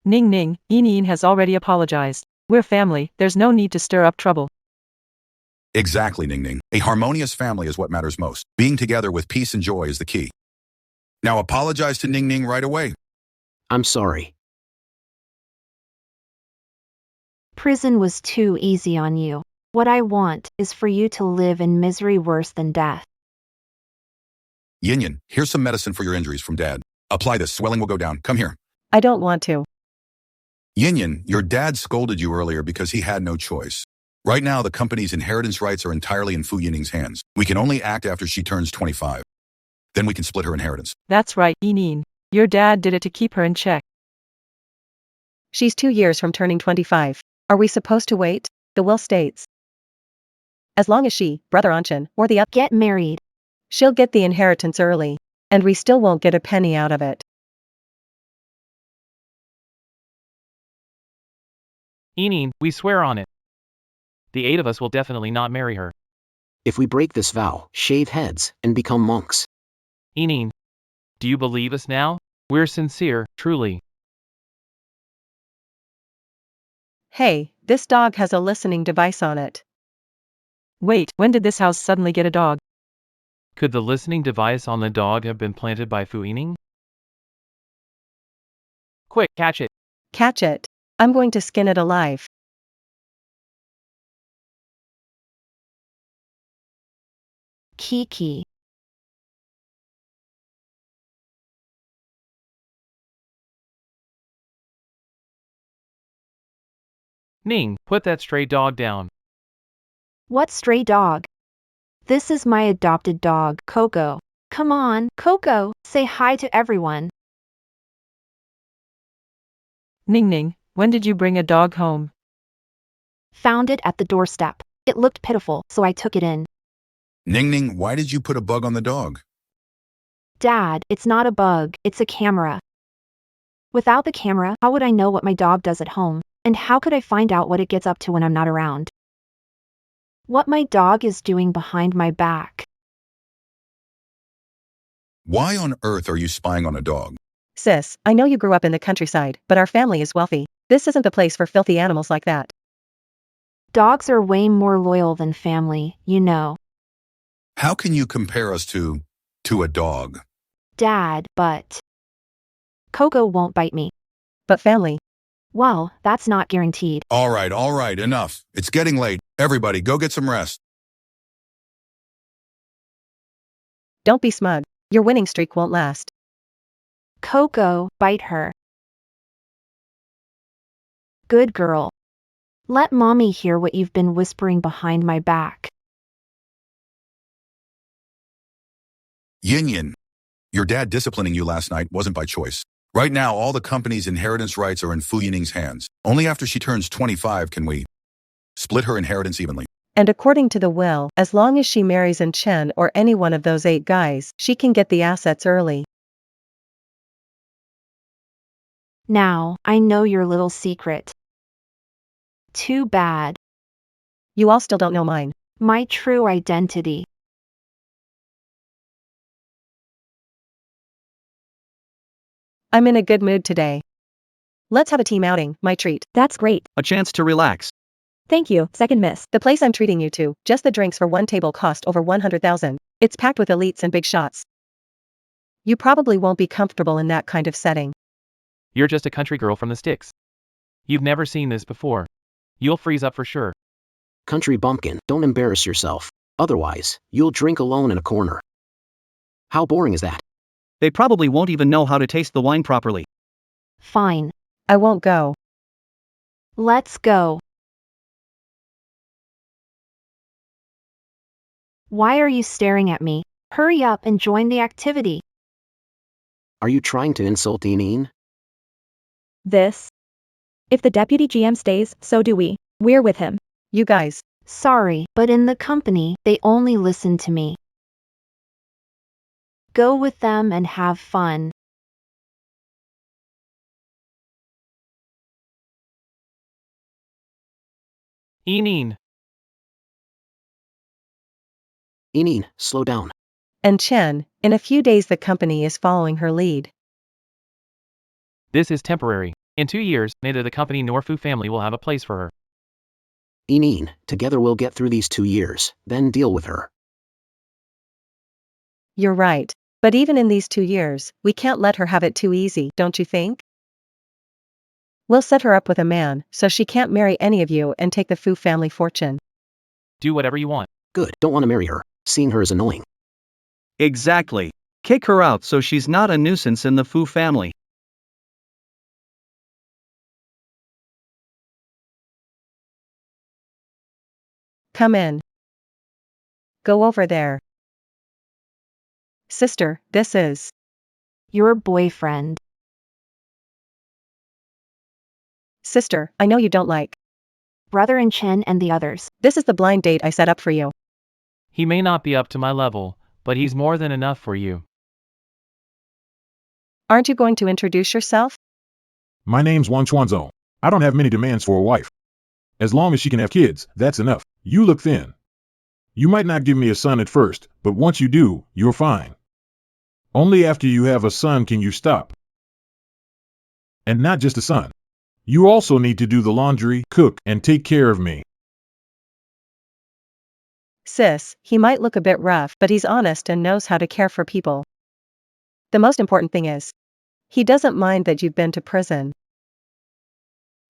Speaker 4: Ning Ning, Eneen has already apologized. We're family, there's no need to stir up trouble.
Speaker 1: Exactly, Ning Ning. A harmonious family is what matters most. Being together with peace and joy is the key. Now apologize to Ning Ning right away.
Speaker 6: I'm sorry.
Speaker 3: Prison was too easy on you. What I want is for you to live in misery worse than death.
Speaker 1: Yin Yin, here's some medicine for your injuries from Dad. Apply this, swelling will go down. Come here.
Speaker 2: I don't want to.
Speaker 1: Yin Yin, your dad scolded you earlier because he had no choice. Right now, the company's inheritance rights are entirely in Fu Yining's hands. We can only act after she turns 25. Then we can split her inheritance.
Speaker 4: That's right, Eneen. Your dad did it to keep her in check.
Speaker 2: She's 2 years from turning 25. Are we supposed to wait? The will states. As long as she, Brother Anshin, or the
Speaker 3: Get married.
Speaker 2: she'll get the inheritance early. And we still won't get a penny out of it.
Speaker 5: Yining, we swear on it. The 8 of us will definitely not marry her.
Speaker 6: If we break this vow, shave heads, and become monks.
Speaker 5: Yining, do you believe us now? We're sincere, truly.
Speaker 2: Hey, this dog has a listening device on it.
Speaker 4: Wait, when did this house suddenly get a dog?
Speaker 5: Could the listening device on the dog have been planted by Fu Yining? Quick, catch it.
Speaker 2: Catch it. I'm going to skin it alive.
Speaker 3: Kiki.
Speaker 5: Ning, put that stray dog down.
Speaker 3: What stray dog? This is my adopted dog, Coco. Come on, Coco, say hi to everyone.
Speaker 4: Ning Ning, when did you bring a dog home?
Speaker 3: Found it at the doorstep. It looked pitiful, so I took it in.
Speaker 1: Ning Ning, why did you put a bug on the dog?
Speaker 3: Dad, it's not a bug, it's a camera. Without the camera, how would I know what my dog does at home? And how could I find out what it gets up to when I'm not around? What my dog is doing behind my back.
Speaker 1: Why on earth are you spying on a dog?
Speaker 2: Sis, I know you grew up in the countryside, but our family is wealthy. This isn't the place for filthy animals like that.
Speaker 3: Dogs are way more loyal than family, you know.
Speaker 1: How can you compare us to a dog?
Speaker 3: Dad, but Coco won't bite me.
Speaker 2: But family.
Speaker 3: Well, that's not guaranteed.
Speaker 1: All right, enough. It's getting late. Everybody, go get some rest.
Speaker 2: Don't be smug. Your winning streak won't last.
Speaker 3: Coco, bite her. Good girl. Let mommy hear what you've been whispering behind my back.
Speaker 1: Yin Yin. Your dad disciplining you last night wasn't by choice. Right now, all the company's inheritance rights are in Fu Yining's hands. Only after she turns 25 can we split her inheritance evenly.
Speaker 2: And according to the will, as long as she marries Chen or any one of those 8 guys, she can get the assets early.
Speaker 3: Now, I know your little secret. Too bad.
Speaker 2: You all still don't know mine.
Speaker 3: My true identity.
Speaker 2: I'm in a good mood today. Let's have a team outing, my treat.
Speaker 10: That's great.
Speaker 7: A chance to relax.
Speaker 10: Thank you, second miss.
Speaker 2: The place I'm treating you to, just the drinks for one table cost over 100,000. It's packed with elites and big shots. You probably won't be comfortable in that kind of setting.
Speaker 5: You're just a country girl from the sticks. You've never seen this before. You'll freeze up for sure.
Speaker 6: Country bumpkin, don't embarrass yourself. Otherwise, you'll drink alone in a corner. How boring is that?
Speaker 7: They probably won't even know how to taste the wine properly.
Speaker 3: Fine.
Speaker 2: I won't go.
Speaker 3: Let's go. Why are you staring at me? Hurry up and join the activity.
Speaker 6: Are you trying to insult Yinyin?
Speaker 10: This. If the deputy GM stays, so do we. We're with him.
Speaker 2: You guys.
Speaker 3: Sorry, but in the company, they only listen to me. Go with them and have fun.
Speaker 5: Yinyin.
Speaker 6: Yinyin, slow down.
Speaker 2: And Chen, in a few days the company is following her lead.
Speaker 5: This is temporary. In 2 years, neither the company nor Fu family will have a place for her.
Speaker 6: Yinyin, together we'll get through these 2 years, then deal with her.
Speaker 2: You're right. But even in these 2 years, we can't let her have it too easy, don't you think? We'll set her up with a man, so she can't marry any of you and take the Fu family fortune.
Speaker 5: Do whatever you want.
Speaker 6: Good, don't want to marry her. Seeing her is annoying.
Speaker 7: Exactly. Kick her out so she's not a nuisance in the Fu family.
Speaker 2: Come in. Go over there. Sister, this is
Speaker 3: Your boyfriend.
Speaker 2: Sister, I know you don't like.
Speaker 3: Brother and Chen and the others.
Speaker 2: This is the blind date I set up for you.
Speaker 5: He may not be up to my level, but he's more than enough for you.
Speaker 2: Aren't you going to introduce yourself?
Speaker 9: My name's Wang Chuanzhou. I don't have many demands for a wife. As long as she can have kids, that's enough. You look thin. You might not give me a son at first, but once you do, you're fine. Only after you have a son can you stop. And not just a son. You also need to do the laundry, cook, and take care of me.
Speaker 2: Sis, he might look a bit rough, but he's honest and knows how to care for people. The most important thing is, he doesn't mind that you've been to prison.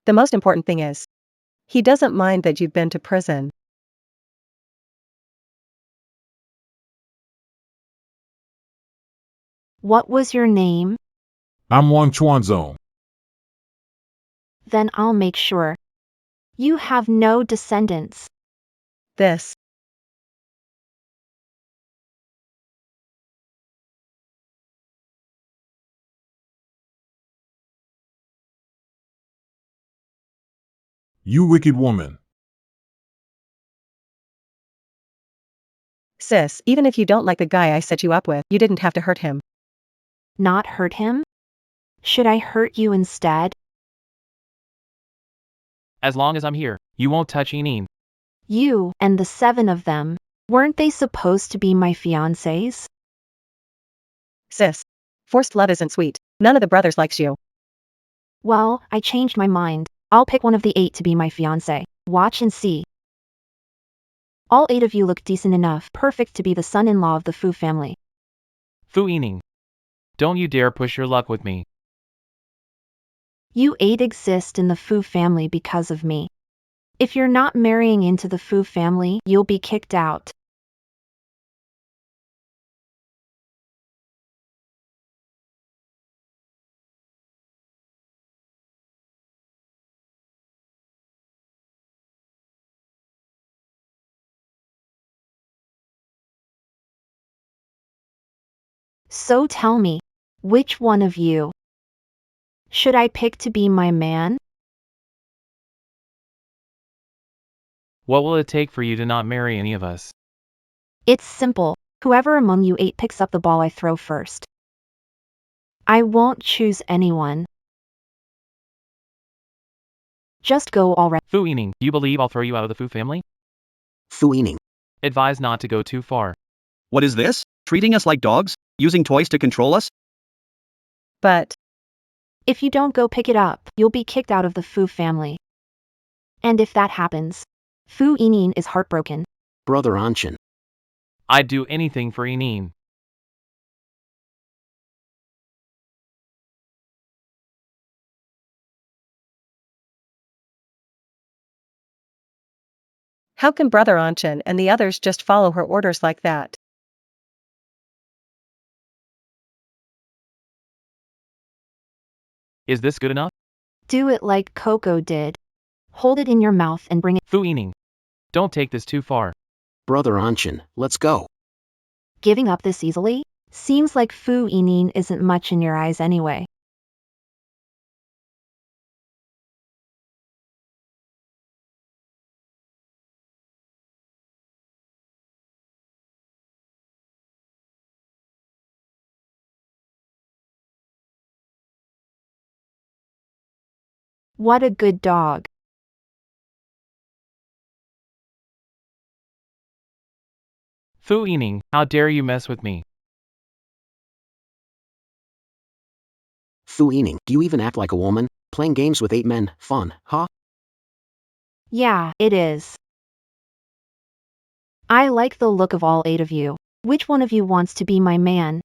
Speaker 2: The most important thing is, he doesn't mind that you've been to prison.
Speaker 3: What was your name?
Speaker 9: I'm Wang Chuanzhou.
Speaker 3: Then I'll make sure. You have no descendants.
Speaker 2: This.
Speaker 9: You wicked woman.
Speaker 2: Sis, even if you don't like the guy I set you up with, you didn't have to hurt him.
Speaker 3: Not hurt him? Should I hurt you instead?
Speaker 5: As long as I'm here, you won't touch Yinyin.
Speaker 3: You, and the 7 of them, weren't they supposed to be my fiancés?
Speaker 2: Sis. Forced love isn't sweet. None of the brothers likes you.
Speaker 3: Well, I changed my mind. I'll pick one of the 8 to be my fiancé. Watch and see. All 8 of you look decent enough, perfect to be the son-in-law of the Fu family.
Speaker 5: Fu Yining. Don't you dare push your luck with me.
Speaker 3: You 8 exist in the Fu family because of me. If you're not marrying into the Fu family, you'll be kicked out. So tell me, which one of you should I pick to be my man?
Speaker 5: What will it take for you to not marry any of us?
Speaker 3: It's simple. Whoever among you 8 picks up the ball, I throw first. I won't choose anyone. Just go already.
Speaker 5: Fu Yining, you believe I'll throw you out of the Fu family?
Speaker 6: Fu Yining.
Speaker 5: Advise not to go too far.
Speaker 7: What is this? Treating us like dogs? Using toys to control us?
Speaker 2: But.
Speaker 3: If you don't go pick it up, you'll be kicked out of the Fu family. And if that happens, Fu Yining is heartbroken.
Speaker 6: Brother Anshin.
Speaker 5: I'd do anything for Yining.
Speaker 2: How can Brother Anshin and the others just follow her orders like that?
Speaker 5: Is this good enough?
Speaker 3: Do it like Coco did. Hold it in your mouth and bring it.
Speaker 5: Fu Yining. Don't take this too far.
Speaker 6: Brother Anshin, let's go.
Speaker 3: Giving up this easily? Seems like Fu Yining isn't much in your eyes anyway. What a good dog.
Speaker 5: Fu Yining, how dare you mess with me?
Speaker 6: Fu Yining, do you even act like a woman? Playing games with 8 men, fun, huh?
Speaker 3: Yeah, it is. I like the look of all 8 of you. Which one of you wants to be my man?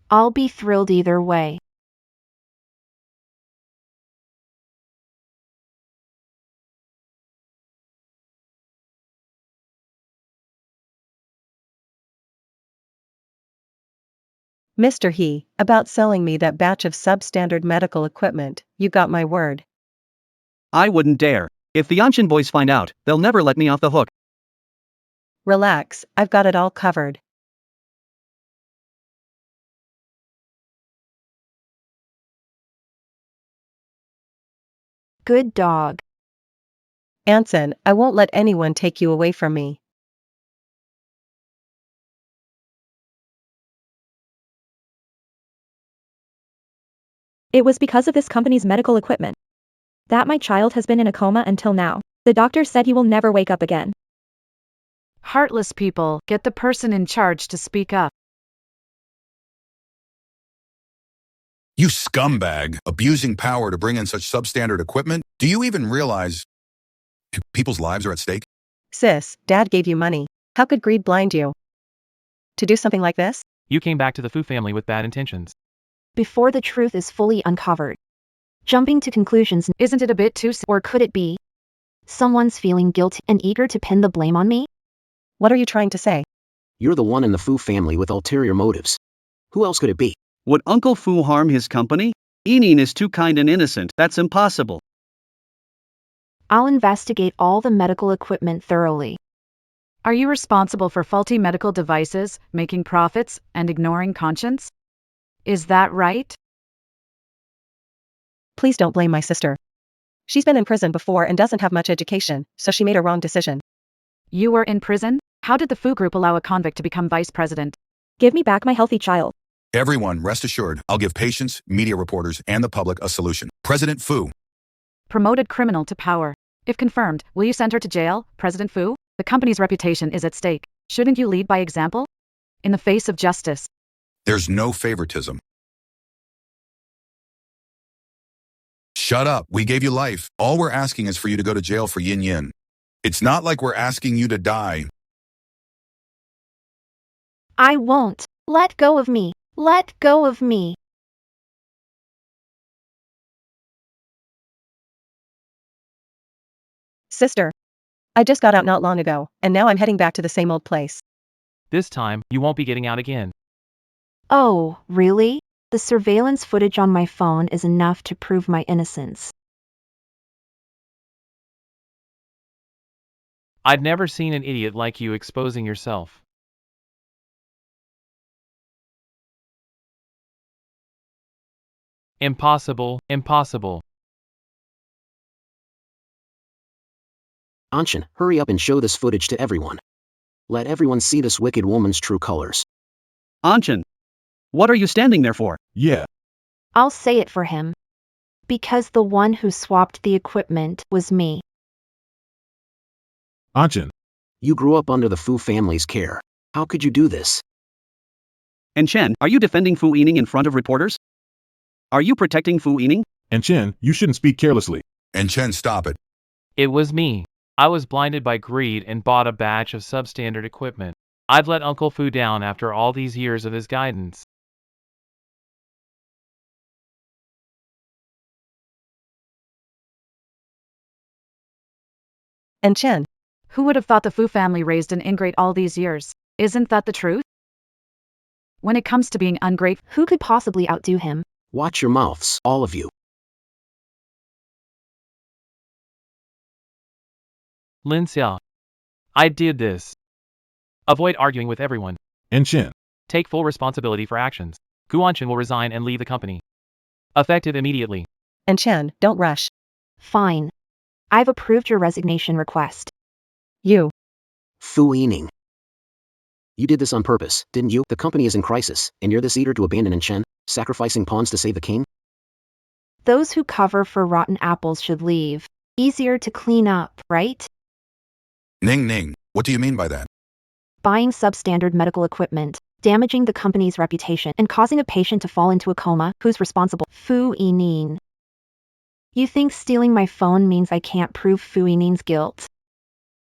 Speaker 3: I'll be thrilled either way.
Speaker 2: Mr. He, about selling me that batch of substandard medical equipment, you got my word.
Speaker 7: I wouldn't dare. If the Anshin boys find out, they'll never let me off the hook.
Speaker 2: Relax, I've got it all covered.
Speaker 3: Good dog.
Speaker 2: Anson, I won't let anyone take you away from me.
Speaker 10: It was because of this company's medical equipment that my child has been in a coma until now. The doctor said he will never wake up again.
Speaker 8: Heartless people, get the person in charge to speak up.
Speaker 1: You scumbag, abusing power to bring in such substandard equipment? Do you even realize people's lives are at stake?
Speaker 2: Sis, Dad gave you money. How could greed blind you to do something like this?
Speaker 5: You came back to the Fu family with bad intentions.
Speaker 3: Before the truth is fully uncovered. Jumping to conclusions,
Speaker 8: Isn't it a bit too soon?
Speaker 3: or could it be someone's feeling guilty and eager to pin the blame on me?
Speaker 2: What are you trying to say?
Speaker 6: You're the one in the Fu family with ulterior motives. Who else could it be?
Speaker 7: Would Uncle Fu harm his company? Yining is too kind and innocent. That's impossible.
Speaker 3: I'll investigate all the medical equipment thoroughly.
Speaker 8: Are you responsible for faulty medical devices, making profits, and ignoring conscience? Is that right?
Speaker 2: Please don't blame my sister. She's been in prison before and doesn't have much education, so she made a wrong decision.
Speaker 8: You were in prison? How did the Fu Group allow a convict to become vice president?
Speaker 10: Give me back my healthy child.
Speaker 1: Everyone, rest assured, I'll give patients, media reporters, and the public a solution. President Fu.
Speaker 8: Promoted criminal to power. If confirmed, will you send her to jail, President Fu? The company's reputation is at stake. Shouldn't you lead by example? In the face of justice.
Speaker 1: There's no favoritism. Shut up. We gave you life. All we're asking is for you to go to jail for yin yin. It's not like we're asking you to die.
Speaker 3: I won't. Let go of me. Let go of me.
Speaker 2: Sister. I just got out not long ago, and now I'm heading back to the same old place.
Speaker 5: This time, you won't be getting out again.
Speaker 3: Oh, really? The surveillance footage on my phone is enough to prove my innocence.
Speaker 5: I'd never seen an idiot like you exposing yourself. Impossible, impossible.
Speaker 6: Anshin, hurry up and show this footage to everyone. Let everyone see this wicked woman's true colors.
Speaker 7: Anshin. What are you standing there for?
Speaker 9: Yeah.
Speaker 3: I'll say it for him. Because the one who swapped the equipment was me.
Speaker 9: Anshin.
Speaker 6: You grew up under the Fu family's care. How could you do this?
Speaker 7: And Chen, are you defending Fu Yining in front of reporters? Are you protecting Fu Yining?
Speaker 9: And Chen, you shouldn't speak carelessly.
Speaker 1: And Chen, stop it.
Speaker 5: It was me. I was blinded by greed and bought a batch of substandard equipment. I'd let Uncle Fu down after all these years of his guidance.
Speaker 2: And Chen.
Speaker 8: Who would have thought the Fu family raised an ingrate all these years? Isn't that the truth? When it comes to being ungrateful,
Speaker 3: Who could possibly outdo him?
Speaker 6: Watch your mouths, all of you.
Speaker 5: Lin Xia. I did this. Avoid arguing with everyone.
Speaker 9: And Chen.
Speaker 5: Take full responsibility for actions. Guanchen will resign and leave the company. Effective immediately.
Speaker 2: And Chen, don't rush.
Speaker 3: Fine. I've approved your resignation request.
Speaker 2: You.
Speaker 6: Fu Yining. You did this on purpose, didn't you? The company is in crisis, and you're this eager to abandon Chen, sacrificing pawns to save the king?
Speaker 3: Those who cover for rotten apples should leave. Easier to clean up, right?
Speaker 1: Ning Ning, what do you mean by that?
Speaker 3: Buying substandard medical equipment, damaging the company's reputation, and causing a patient to fall into a coma. Who's responsible? Fu Yining. You think stealing my phone means I can't prove Fu Yining's guilt?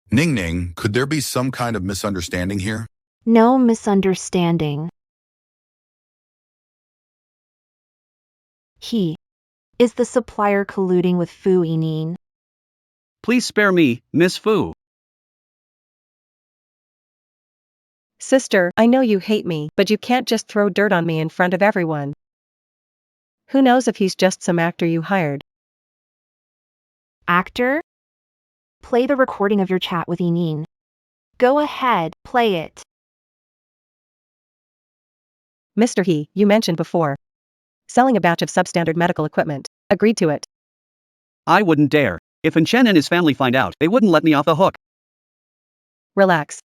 Speaker 1: Ning Ning, could there be some kind of misunderstanding here?
Speaker 3: No misunderstanding. He is the supplier colluding with Fu Yining.
Speaker 7: Please spare me, Miss Fu.
Speaker 2: Sister, I know you hate me, but you can't just throw dirt on me in front of everyone. Who knows if he's just some actor you hired?
Speaker 3: Actor? Play the recording of your chat with Yining. Go ahead, play it.
Speaker 2: Mr. He, you mentioned before. Selling a batch of substandard medical equipment. Agreed to it.
Speaker 7: I wouldn't dare. If Chen and his family find out, they wouldn't let me off the hook.
Speaker 2: Relax.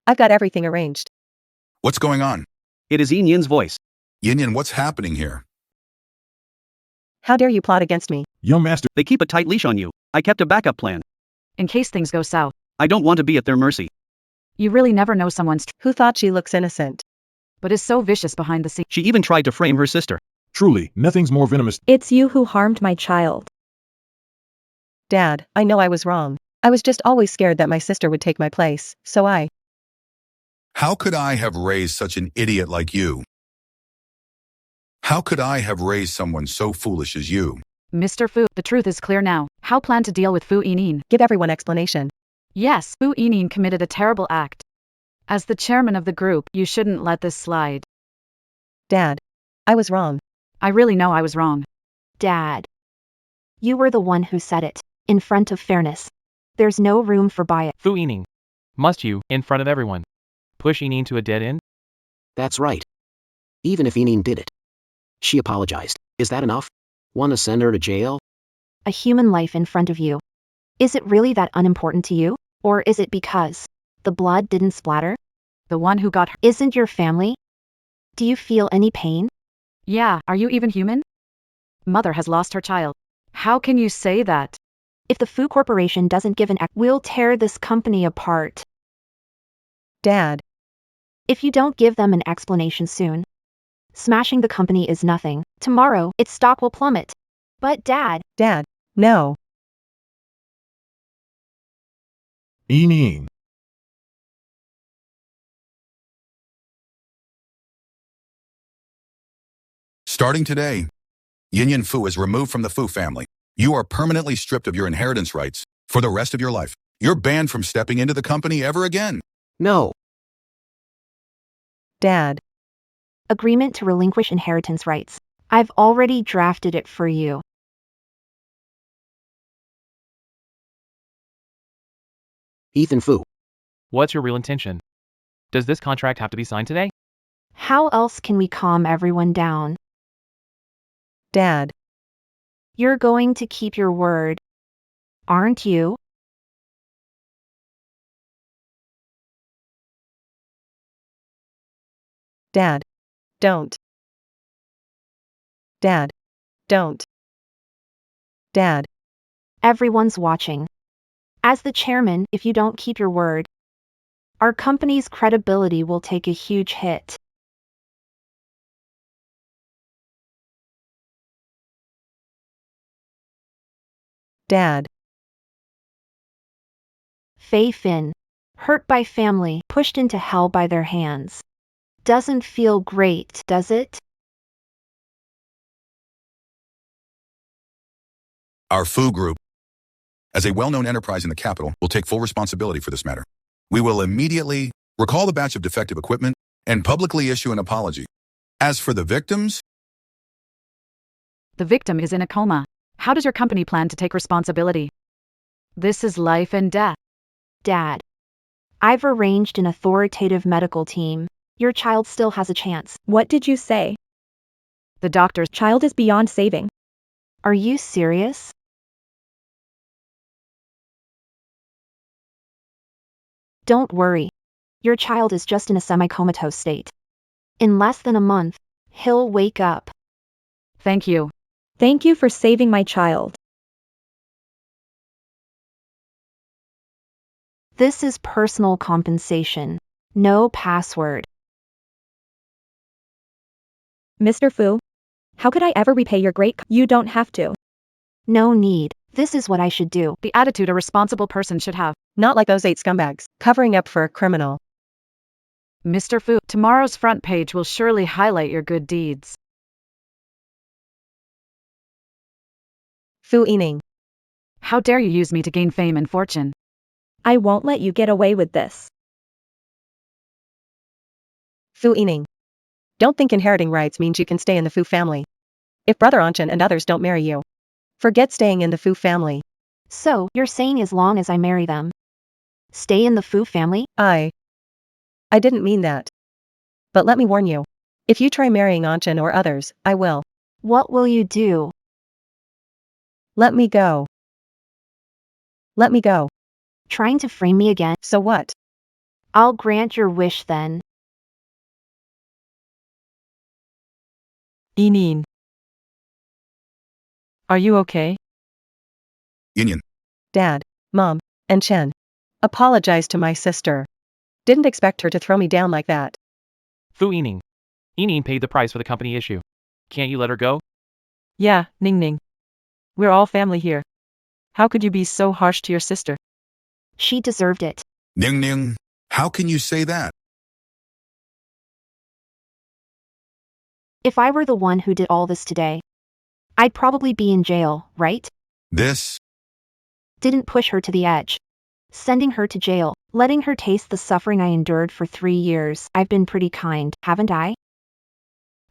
Speaker 2: I've got everything arranged.
Speaker 1: What's going on?
Speaker 7: It is Yin Yin's voice.
Speaker 1: Yin Yin, what's happening here?
Speaker 2: How dare you plot against me?
Speaker 9: Young master.
Speaker 7: They keep a tight leash on you. I kept a backup plan.
Speaker 8: in case things go south.
Speaker 7: I don't want to be at their mercy.
Speaker 8: You really never know someone's
Speaker 2: Who thought she looks innocent?
Speaker 8: but is so vicious behind the scenes.
Speaker 7: She even tried to frame her sister.
Speaker 9: Truly, nothing's more venomous.
Speaker 10: It's you who harmed my child.
Speaker 2: Dad, I know I was wrong. I was just always scared that my sister would take my place, so I.
Speaker 1: How could I have raised such an idiot like you? How could I have raised someone so foolish as you?
Speaker 8: Mr. Fu, the truth is clear now. How plan to deal with Fu Yining?
Speaker 2: Give everyone explanation.
Speaker 8: Yes, Fu Yining committed a terrible act. As the chairman of the group, you shouldn't let this slide.
Speaker 2: Dad. I was wrong.
Speaker 8: I really know I was wrong.
Speaker 3: Dad. You were the one who said it. In front of fairness. There's no room for bias.
Speaker 5: Fu Yining. Must you, in front of everyone, push Yining to a dead end?
Speaker 6: That's right. Even if Yining did it. She apologized. Is that enough? Want to send her to jail?
Speaker 3: A human life in front of you. Is it really that unimportant to you? Or is it because the blood didn't splatter?
Speaker 8: The one who got hurt.
Speaker 3: Isn't your family? Do you feel any pain?
Speaker 8: Yeah, are you even human? Mother has lost her child. How can you say that?
Speaker 3: If the Fu Corporation doesn't give an act, we'll tear this company apart.
Speaker 2: Dad.
Speaker 3: If you don't give them an explanation soon, Smashing the company is nothing. Tomorrow, its stock will plummet. But Dad,
Speaker 2: Dad, no.
Speaker 9: Ening.
Speaker 1: Starting today, Yin Fu is removed from the Fu family. You are permanently stripped of your inheritance rights for the rest of your life. You're banned from stepping into the company ever again.
Speaker 6: No.
Speaker 2: Dad,
Speaker 3: agreement to relinquish inheritance rights. I've already drafted it for you.
Speaker 6: Ethan Fu.
Speaker 5: What's your real intention? Does this contract have to be signed today?
Speaker 3: How else can we calm everyone down?
Speaker 2: Dad,
Speaker 3: You're going to keep your word, aren't you?
Speaker 2: Dad, don't. Dad, don't. Dad,
Speaker 3: Everyone's watching. As the chairman, if you don't keep your word, our company's credibility will take a huge hit.
Speaker 2: Dad,
Speaker 3: Fei Fin, hurt by family, pushed into hell by their hands. Doesn't feel great, does it?
Speaker 1: Our Fu Group, as a well-known enterprise in the capital, will take full responsibility for this matter. We will immediately recall the batch of defective equipment and publicly issue an apology. As for the victims,
Speaker 8: The victim is in a coma. How does your company plan to take responsibility? This is life and death.
Speaker 3: Dad, I've arranged an authoritative medical team. Your child still has a chance.
Speaker 10: What did you say?
Speaker 8: The doctor's
Speaker 10: Child is beyond saving.
Speaker 3: Are you serious? Don't worry. Your child is just in a semi-comatose state. In less than a month, he'll wake up.
Speaker 8: Thank you.
Speaker 10: Thank you for saving my child.
Speaker 3: This is personal compensation. No password.
Speaker 10: Mr. Fu? How could I ever repay your You don't have to.
Speaker 3: No need. This is what I should do.
Speaker 8: The attitude a responsible person should have.
Speaker 2: not like those 8 scumbags, covering up for a criminal.
Speaker 8: Mr. Fu, tomorrow's front page will surely highlight your good deeds.
Speaker 2: Fu Yining.
Speaker 8: How dare you use me to gain fame and fortune?
Speaker 10: I won't let you get away with this.
Speaker 2: Fu Yining. Don't think inheriting rights means you can stay in the Fu family. If Brother Anshan and others don't marry you, forget staying in the Fu family.
Speaker 3: So, you're saying as long as I marry them, stay in the Fu family?
Speaker 2: I didn't mean that. But let me warn you. If you try marrying Anshan or others, I will.
Speaker 3: What will you do?
Speaker 2: Let me go. Let me go.
Speaker 3: Trying to frame me again?
Speaker 2: So what?
Speaker 3: I'll grant your wish then.
Speaker 4: Enin. Are you okay?
Speaker 1: Yin.
Speaker 2: Dad, Mom, and Chen. Apologize to my sister. Didn't expect her to throw me down like that.
Speaker 5: Fu Yining. Yining paid the price for the company issue. Can't you let her go?
Speaker 4: Yeah, Ning Ning. We're all family here. How could you be so harsh to your sister?
Speaker 3: She deserved it.
Speaker 1: Ning Ning, how can you say that?
Speaker 3: If I were the one who did all this today, I'd probably be in jail, right?
Speaker 1: This?
Speaker 3: Didn't push her to the edge. Sending her to jail, letting her taste the suffering I endured for 3 years. I've been pretty kind, haven't I?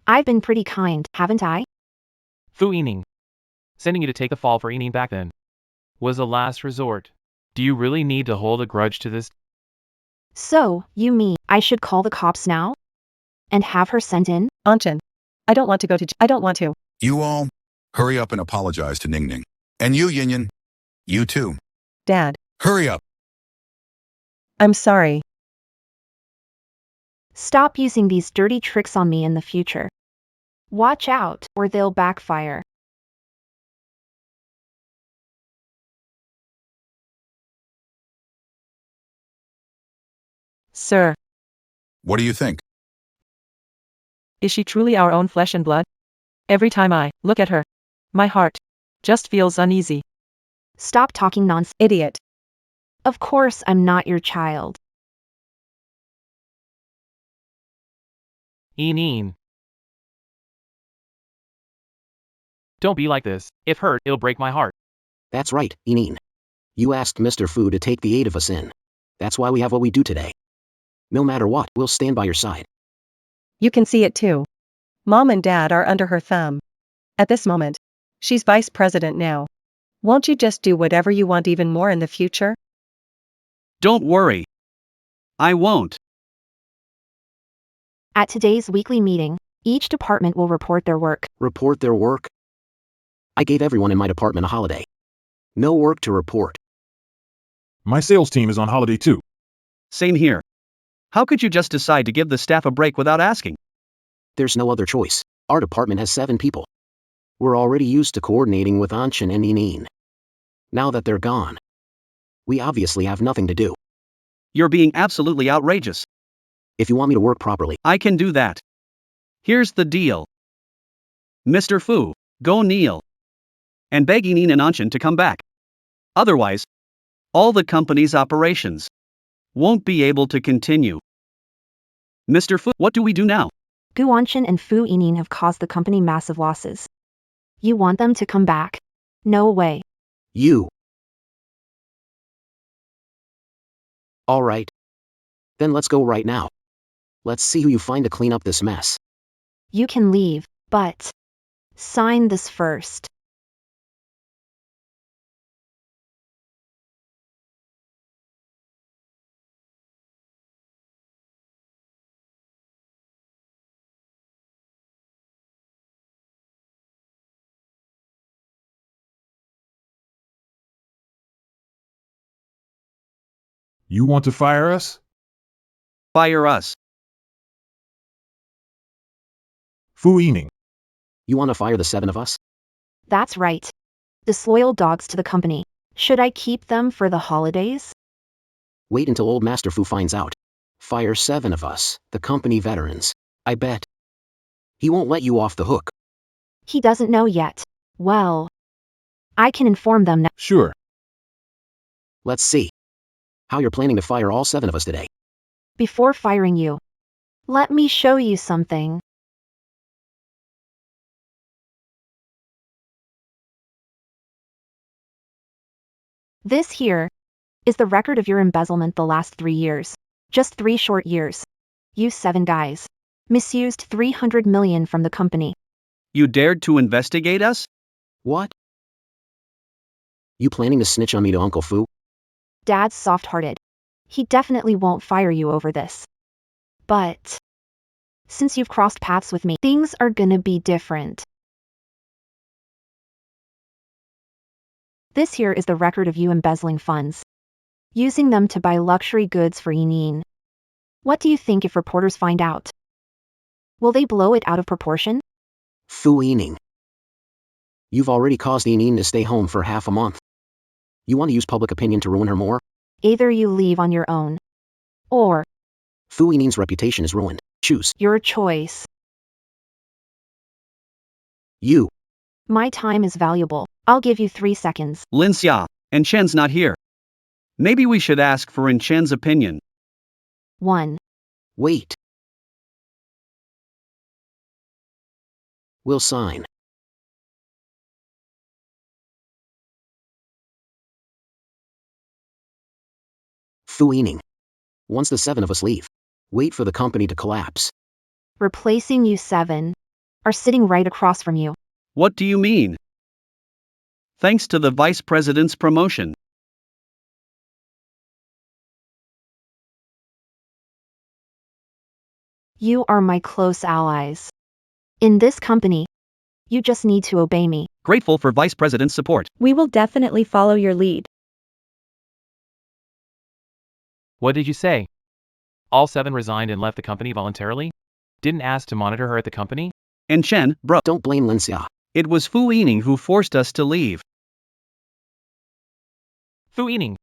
Speaker 3: I've been pretty kind, haven't I?
Speaker 5: Fu Yining. Sending you to take the fall for Yining back then was a last resort. Do you really need to hold a grudge to this?
Speaker 3: So, you mean I should call the cops now? And have her sent in?
Speaker 2: Anshan. I don't want to go to I don't want to.
Speaker 1: You all, hurry up and apologize to Ning Ning. And you, Yin Yin. You too.
Speaker 2: Dad,
Speaker 1: Hurry up.
Speaker 2: I'm sorry.
Speaker 3: Stop using these dirty tricks on me in the future. Watch out, or they'll backfire.
Speaker 4: Sir.
Speaker 1: What do you think?
Speaker 4: Is she truly our own flesh and blood? Every time I look at her, my heart just feels uneasy.
Speaker 3: Stop talking nonsense.
Speaker 2: Idiot.
Speaker 3: Of course I'm not your child.
Speaker 5: Eneen. Don't be like this. If hurt, it'll break my heart.
Speaker 6: That's right, Eneen. You asked Mr. Fu to take the 8 of us in. That's why we have what we do today. No matter what, we'll stand by your side.
Speaker 2: You can see it too. Mom and Dad are under her thumb. At this moment, she's vice president now. Won't you just do whatever you want even more in the future?
Speaker 7: Don't worry. I won't.
Speaker 3: At today's weekly meeting, each department will report their work.
Speaker 6: Report their work? I gave everyone in my department a holiday. No work to report.
Speaker 9: My sales team is on holiday too.
Speaker 7: Same here. How could you just decide to give the staff a break without asking?
Speaker 6: There's no other choice. Our department has 7 people. We're already used to coordinating with Anshin and Eneen. Now that they're gone, we obviously have nothing to do.
Speaker 7: You're being absolutely outrageous.
Speaker 6: If you want me to work properly,
Speaker 7: I can do that. Here's the deal. Mr. Fu, go kneel. And beg Eneen and Anshin to come back. Otherwise, all the company's operations won't be able to continue. Mr. Fu, what do we do now?
Speaker 3: Gu Anshin and Fu Eneen have caused the company massive losses. You want them to come back? No way.
Speaker 6: you. All right. Then let's go right now. Let's see who you find to clean up this mess.
Speaker 3: You can leave, but sign this first.
Speaker 9: You want to fire us?
Speaker 7: Fire us.
Speaker 9: Fu Yining.
Speaker 6: You want to fire the 7 of us?
Speaker 3: That's right. Disloyal dogs to the company. Should I keep them for the holidays?
Speaker 6: Wait until old Master Fu finds out. Fire 7 of us, the company veterans. I bet. He won't let you off the hook.
Speaker 3: He doesn't know yet. Well, I can inform them now.
Speaker 9: Sure.
Speaker 6: Let's see how you're planning to fire all 7 of us today.
Speaker 3: Before firing you, let me show you something. This here is the record of your embezzlement the last 3 years. Just 3 short years. You 7 guys misused 300 million from the company.
Speaker 7: You dared to investigate us?
Speaker 6: What? You planning to snitch on me to Uncle Fu?
Speaker 3: Dad's soft-hearted. He definitely won't fire you over this. But since you've crossed paths with me, things are gonna be different. This here is the record of you embezzling funds, using them to buy luxury goods for Eneen. What do you think if reporters find out? Will they blow it out of proportion?
Speaker 6: Fu Yining. You've already caused Eneen to stay home for half a month. You want to use public opinion to ruin her more?
Speaker 3: Either you leave on your own, or
Speaker 6: Fu Yining's reputation is ruined. Choose.
Speaker 3: your choice.
Speaker 6: You.
Speaker 3: My time is valuable. I'll give you 3 seconds.
Speaker 7: Lin Xia, and Chen's not here. Maybe we should ask for In Chen's opinion.
Speaker 3: 1.
Speaker 6: Wait. We'll sign. Fu Yining. Once the 7 of us leave, wait for the company to collapse.
Speaker 3: Replacing you 7 are sitting right across from you.
Speaker 7: What do you mean? Thanks to the vice president's promotion.
Speaker 3: You are my close allies. In this company, you just need to obey me.
Speaker 7: Grateful for vice president's support.
Speaker 10: We will definitely follow your lead.
Speaker 5: What did you say? All 7 resigned and left the company voluntarily? Didn't ask to monitor her at the company?
Speaker 7: And Chen, bro.
Speaker 6: Don't blame Lin Xia.
Speaker 7: It was Fu Yining who forced us to leave.
Speaker 5: Fu Yining.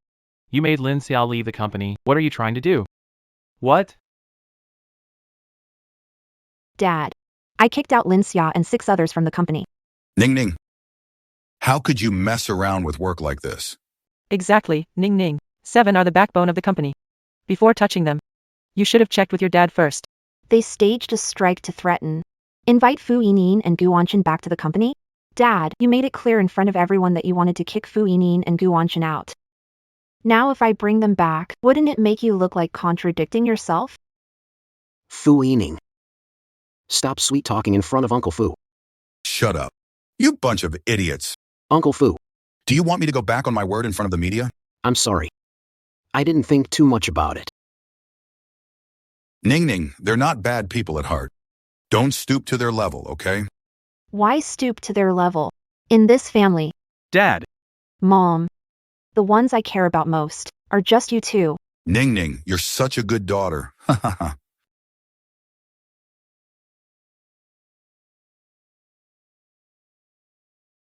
Speaker 5: You made Lin Xiao leave the company. What are you trying to do? What?
Speaker 3: Dad, I kicked out Lin Xia and 6 others from the company.
Speaker 1: Ning Ning. How could you mess around with work like this?
Speaker 4: Exactly, Ning Ning. 7 are the backbone of the company. Before touching them, you should have checked with your dad first.
Speaker 3: They staged a strike to threaten. Invite Fu Yining and Gu Wanchen back to the company? Dad, you made it clear in front of everyone that you wanted to kick Fu Yining and Gu Wanchen out. Now if I bring them back, wouldn't it make you look like contradicting yourself?
Speaker 6: Fu Yining. Stop sweet talking in front of Uncle Fu.
Speaker 1: Shut up. You bunch of idiots.
Speaker 6: Uncle Fu,
Speaker 1: Do you want me to go back on my word in front of the media?
Speaker 6: I'm sorry. I didn't think too much about it.
Speaker 1: Ning Ning, they're not bad people at heart. Don't stoop to their level, okay?
Speaker 3: Why stoop to their level? In this family,
Speaker 7: Dad,
Speaker 3: Mom, the ones I care about most, are just you two.
Speaker 1: Ning Ning, you're such a good daughter. Ha ha ha.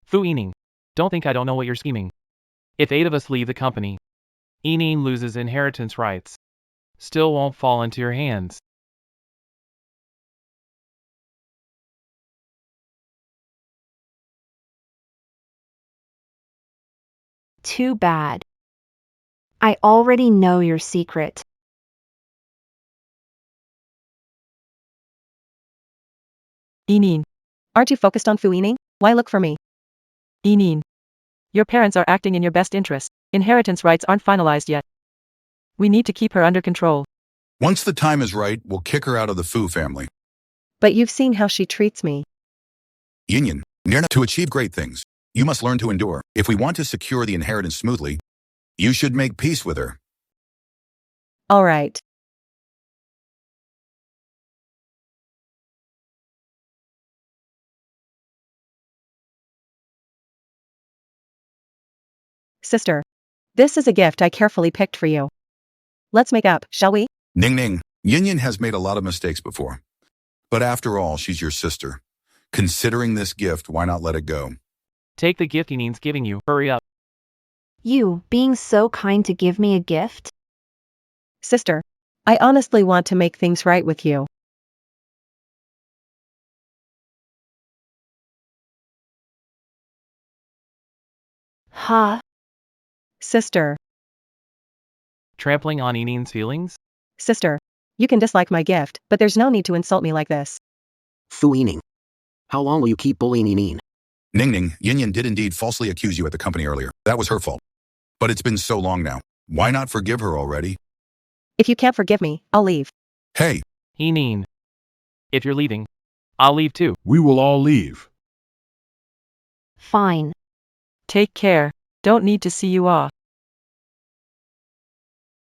Speaker 5: Fu Yining, don't think I don't know what you're scheming. If 8 of us leave the company, Yining loses inheritance rights. Still won't fall into your hands.
Speaker 3: Too bad. I already know your secret.
Speaker 2: Yining. Aren't you focused on Fu Yining? Why look for me?
Speaker 4: Yining. Your parents are acting in your best interest. Inheritance rights aren't finalized yet. We need to keep her under control.
Speaker 1: Once the time is right, we'll kick her out of the Fu family.
Speaker 2: But you've seen how she treats me.
Speaker 1: Yin Yin, to achieve great things, you must learn to endure. If we want to secure the inheritance smoothly, you should make peace with her.
Speaker 2: All right. Sister, this is a gift I carefully picked for you. Let's make up, shall we?
Speaker 1: Ning Ning, Yin Yin has made a lot of mistakes before. But after all, she's your sister. Considering this gift, why not let it go?
Speaker 5: Take the gift Yining's giving you. Hurry up.
Speaker 3: You, being so kind to give me a gift?
Speaker 2: Sister, I honestly want to make things right with you.
Speaker 3: Huh?
Speaker 2: Sister,
Speaker 5: Trampling on Yining's feelings?
Speaker 2: sister, you can dislike my gift, but there's no need to insult me like this.
Speaker 6: Fu Yining. How long will you keep bullying Yining?
Speaker 1: Ning Ning, Yin Yin did indeed falsely accuse you at the company earlier. That was her fault. But it's been so long now. Why not forgive her already?
Speaker 2: If you can't forgive me, I'll leave.
Speaker 1: Hey,
Speaker 5: Yining. If you're leaving, I'll leave too.
Speaker 9: We will all leave.
Speaker 3: Fine.
Speaker 4: Take care. Don't need to see you off.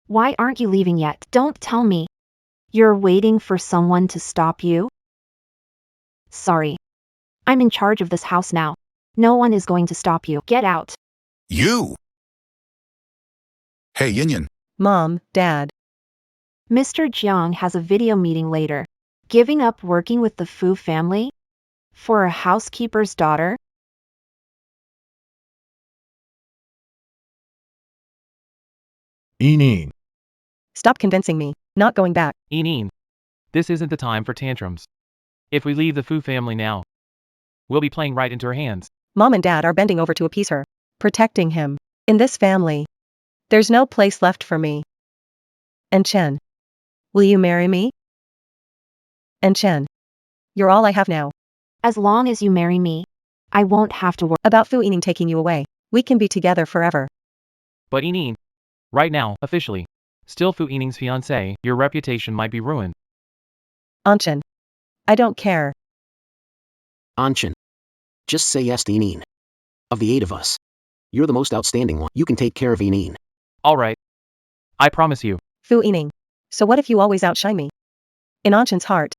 Speaker 3: Why aren't you leaving yet? Don't tell me. You're waiting for someone to stop you? Sorry. I'm in charge of this house now. No one is going to stop you. Get out.
Speaker 1: you! Hey, Yin Yin.
Speaker 2: Mom, Dad,
Speaker 3: Mr. Jiang has a video meeting later. Giving up working with the Fu family? For a housekeeper's daughter?
Speaker 9: Yining.
Speaker 2: stop convincing me. Not going back.
Speaker 5: Yining. This isn't the time for tantrums. If we leave the Fu family now, we'll be playing right into her hands.
Speaker 2: Mom and Dad are bending over to appease her, protecting him. In this family, there's no place left for me. And Chen, will you marry me? And Chen, you're all I have now.
Speaker 3: As long as you marry me, I won't have to worry.
Speaker 2: About Fu Yining taking you away, we can be together forever.
Speaker 5: But Yining, right now, officially, still Fu Yining's fiancé, your reputation might be ruined.
Speaker 2: Anchen, I don't care.
Speaker 6: Anshin. Just say yes to Yining. Of the 8 of us, you're the most outstanding one. You can take care of Yining.
Speaker 5: Alright. I promise you.
Speaker 2: Fu Yining. So what if you always outshine me? In Anchen's heart,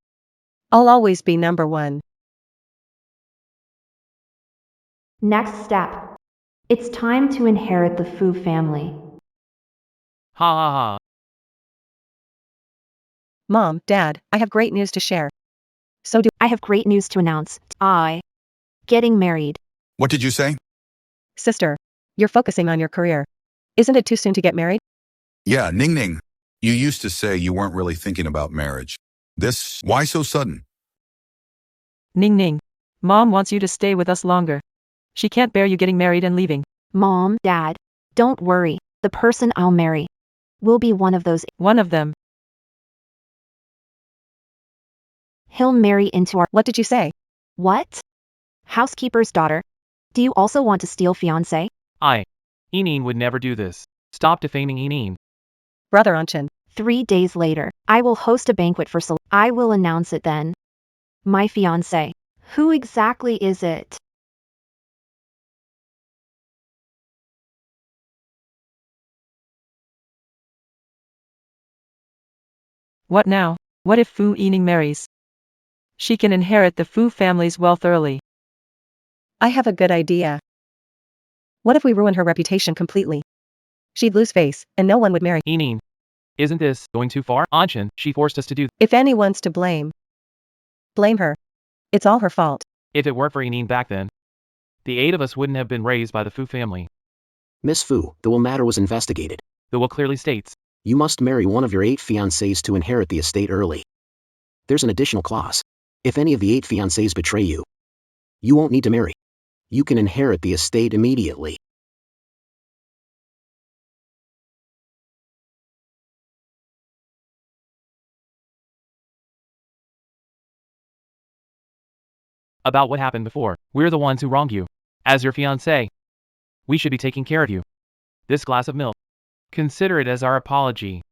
Speaker 2: I'll always be number 1.
Speaker 3: Next step. It's time to inherit the Fu family.
Speaker 5: Ha ha ha.
Speaker 2: Mom, Dad, I have great news to share. So do
Speaker 3: I have great news to announce. Getting married.
Speaker 1: What did you say?
Speaker 2: sister. You're focusing on your career. Isn't it too soon to get married?
Speaker 1: Yeah, Ning Ning. You used to say you weren't really thinking about marriage. Why so sudden?
Speaker 4: Ning Ning. Mom wants you to stay with us longer. She can't bear you getting married and leaving.
Speaker 3: Mom, Dad, don't worry. The person I'll marry will be one of those.
Speaker 4: One of them.
Speaker 3: He'll marry into our.
Speaker 2: What did you say?
Speaker 3: What? Housekeeper's daughter. Do you also want to steal fiancé?
Speaker 5: Eneen would never do this. Stop defaming Eneen.
Speaker 2: Brother Anshin.
Speaker 3: 3 days later, I will host a banquet for I will announce it then. My fiancé. Who exactly is it?
Speaker 4: What now? What if Fu Yining marries? She can inherit the Fu family's wealth early.
Speaker 2: I have a good idea. What if we ruin her reputation completely? She'd lose face, and no one would marry.
Speaker 5: Eneen. Isn't this going too far? Anshin, she forced us to do.
Speaker 2: If anyone's to blame, blame her. It's all her fault.
Speaker 5: If it weren't for Eneen back then, the 8 of us wouldn't have been raised by the Fu family.
Speaker 6: Miss Fu, the will matter was investigated.
Speaker 5: The will clearly states.
Speaker 6: You must marry one of your 8 fiancés to inherit the estate early. There's an additional clause. If any of the 8 fiancés betray you, you won't need to marry. You can inherit the estate immediately.
Speaker 5: About what happened before. We're the ones who wronged you. As your fiancé, we should be taking care of you. This glass of milk. Consider it as our apology.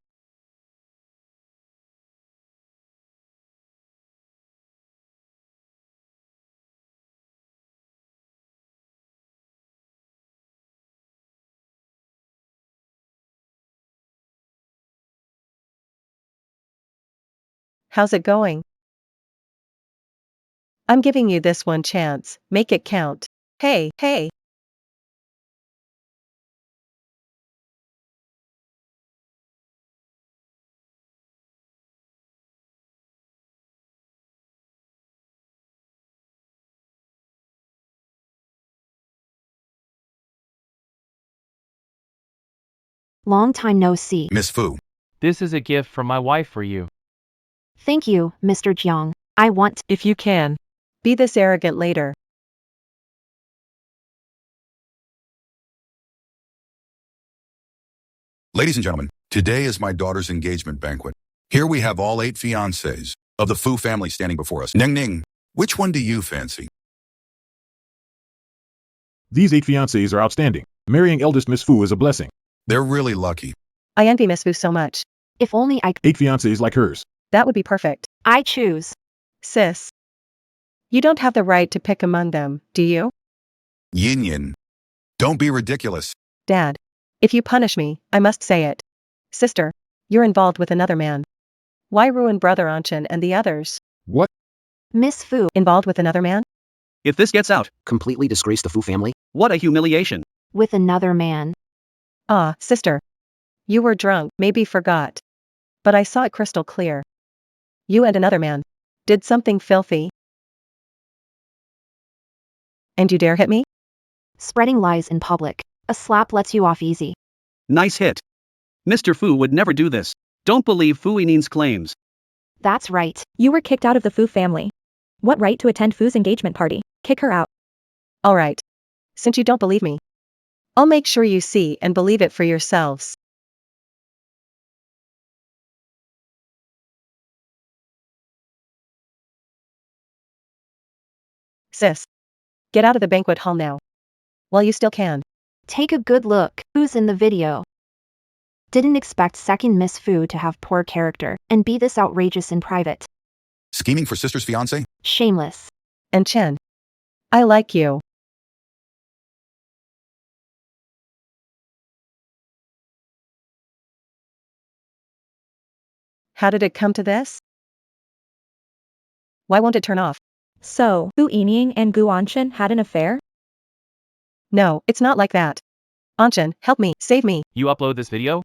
Speaker 2: How's it going? I'm giving you this one chance, make it count. Hey, hey.
Speaker 3: Long time no see.
Speaker 1: Miss Fu.
Speaker 5: This is a gift from my wife for you.
Speaker 3: Thank you, Mr. Jiang. I want.
Speaker 4: If you can.
Speaker 2: Be this arrogant later.
Speaker 1: Ladies and gentlemen, today is my daughter's engagement banquet. Here we have all 8 fiancés of the Fu family standing before us. Ning Ning, which one do you fancy?
Speaker 9: These 8 fiancés are outstanding. Marrying eldest Miss Fu is a blessing.
Speaker 1: They're really lucky.
Speaker 2: I envy Miss Fu so much.
Speaker 3: If only
Speaker 9: 8 fiancés like hers.
Speaker 2: That would be perfect.
Speaker 3: I choose.
Speaker 2: Sis. You don't have the right to pick among them, do you?
Speaker 1: Yin Yin. Don't be ridiculous.
Speaker 2: Dad. If you punish me, I must say it. Sister. You're involved with another man. Why ruin Brother Anshin and the others?
Speaker 9: What?
Speaker 3: Miss Fu.
Speaker 2: Involved with another man?
Speaker 7: If this gets out,
Speaker 6: Completely disgrace the Fu family?
Speaker 7: what a humiliation.
Speaker 3: With another man.
Speaker 2: Ah, sister. You were drunk, maybe forgot. But I saw it crystal clear. You and another man did something filthy. And you dare hit me?
Speaker 3: Spreading lies in public. A slap lets you off easy.
Speaker 7: Nice hit. Mr. Fu would never do this. Don't believe Fu Yining's claims.
Speaker 3: That's right.
Speaker 10: You were kicked out of the Fu family. What right to attend Fu's engagement party? Kick her out.
Speaker 2: All right. Since you don't believe me, I'll make sure you see and believe it for yourselves. Sis. Get out of the banquet hall now. While you still can.
Speaker 3: Take a good look. Who's in the video? Didn't expect second Miss Fu to have poor character and be this outrageous in private.
Speaker 1: Scheming for sister's fiancé?
Speaker 3: Shameless.
Speaker 2: And Chen. I like you. How did it come to this? Why won't it turn off?
Speaker 10: So, Fu Yining and Gu Anshin had an affair?
Speaker 2: No, it's not like that. Anshin, help me, save me.
Speaker 5: You upload this video?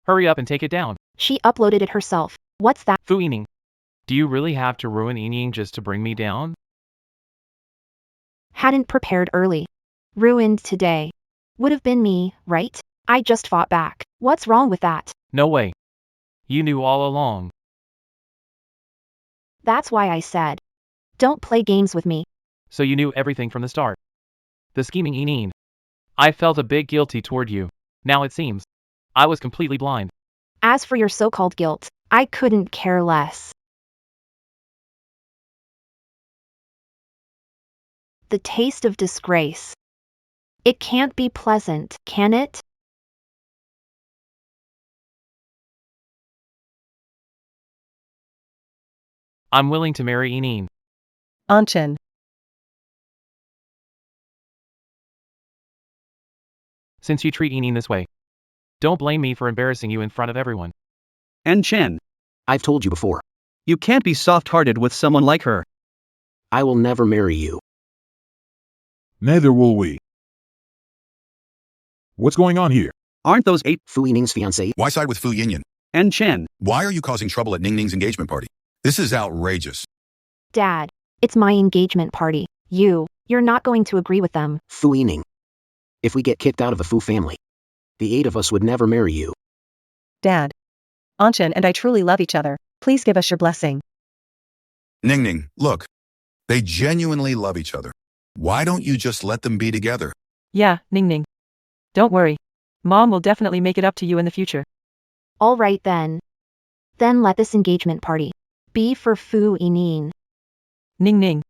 Speaker 5: Hurry up and take it down.
Speaker 3: She uploaded it herself. What's that?
Speaker 5: Fu Yining. Do you really have to ruin Yining just to bring me down?
Speaker 3: Hadn't prepared early. Ruined today. Would have been me, right? I just fought back. What's wrong with that?
Speaker 5: No way. You knew all along.
Speaker 3: That's why I said. Don't play games with me.
Speaker 5: So you knew everything from the start. The scheming Eneen. I felt a bit guilty toward you. Now it seems. I was completely blind.
Speaker 3: As for your so-called guilt, I couldn't care less. The taste of disgrace. It can't be pleasant, can it?
Speaker 5: I'm willing to marry Eneen.
Speaker 2: Anchin.
Speaker 5: Since you treat Eneen this way. Don't blame me for embarrassing you in front of everyone.
Speaker 7: And Chen,
Speaker 6: I've told you before.
Speaker 7: you can't be soft-hearted with someone like her.
Speaker 6: I will never marry you.
Speaker 9: Neither will we. What's going on here?
Speaker 7: Aren't those 8
Speaker 6: Fu Yining's fiancé?
Speaker 1: Why side with Fu Yinyan?
Speaker 7: and Chen?
Speaker 1: Why are you causing trouble at Ning Ning's engagement party? This is outrageous.
Speaker 3: Dad, it's my engagement party. You're not going to agree with them.
Speaker 6: Fu Yining. If we get kicked out of the Fu family, the 8 of us would never marry you.
Speaker 2: Dad. Anchin and I truly love each other. Please give us your blessing.
Speaker 1: Ning Ning, look. They genuinely love each other. Why don't you just let them be together?
Speaker 4: Yeah, Ning Ning. Don't worry. Mom will definitely make it up to you in the future.
Speaker 3: All right then. Then let this engagement party be for Fu Yineng.
Speaker 4: Ning Ning.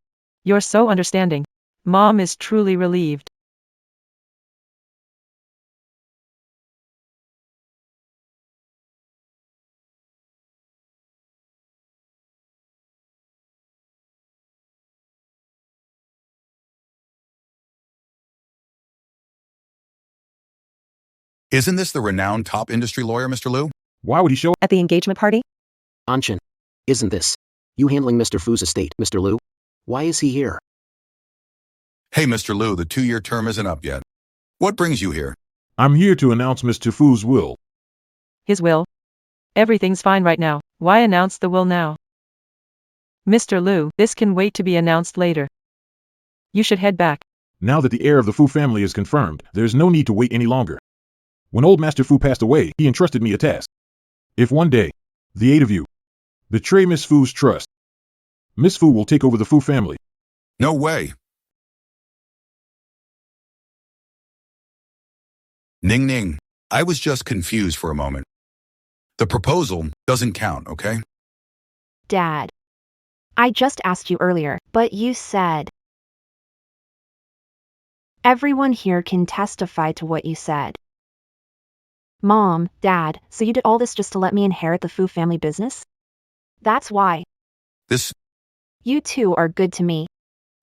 Speaker 4: You're so understanding. Mom is truly relieved.
Speaker 1: Isn't this the renowned top industry lawyer, Mr. Liu?
Speaker 9: Why would he show?
Speaker 2: At the engagement party?
Speaker 6: Anchin. Isn't this you handling Mr. Fu's estate, Mr. Liu? Why is he here?
Speaker 1: Hey, Mr. Liu, the 2-year term isn't up yet. What brings you here?
Speaker 9: I'm here to announce Mr. Fu's will.
Speaker 4: His will? Everything's fine right now. Why announce the will now? Mr. Liu, this can wait to be announced later. You should head back.
Speaker 9: Now that the heir of the Fu family is confirmed, there's no need to wait any longer. When old Master Fu passed away, he entrusted me a task. If one day, the 8 of you, betray Miss Fu's trust, Miss Fu will take over the Fu family.
Speaker 1: No way. Ning Ning, I was just confused for a moment. The proposal doesn't count, okay?
Speaker 3: Dad. I just asked you earlier, but you said. Everyone here can testify to what you said. Mom, Dad, so you did all this just to let me inherit the Fu family business? That's why.
Speaker 1: This.
Speaker 3: You two are good to me.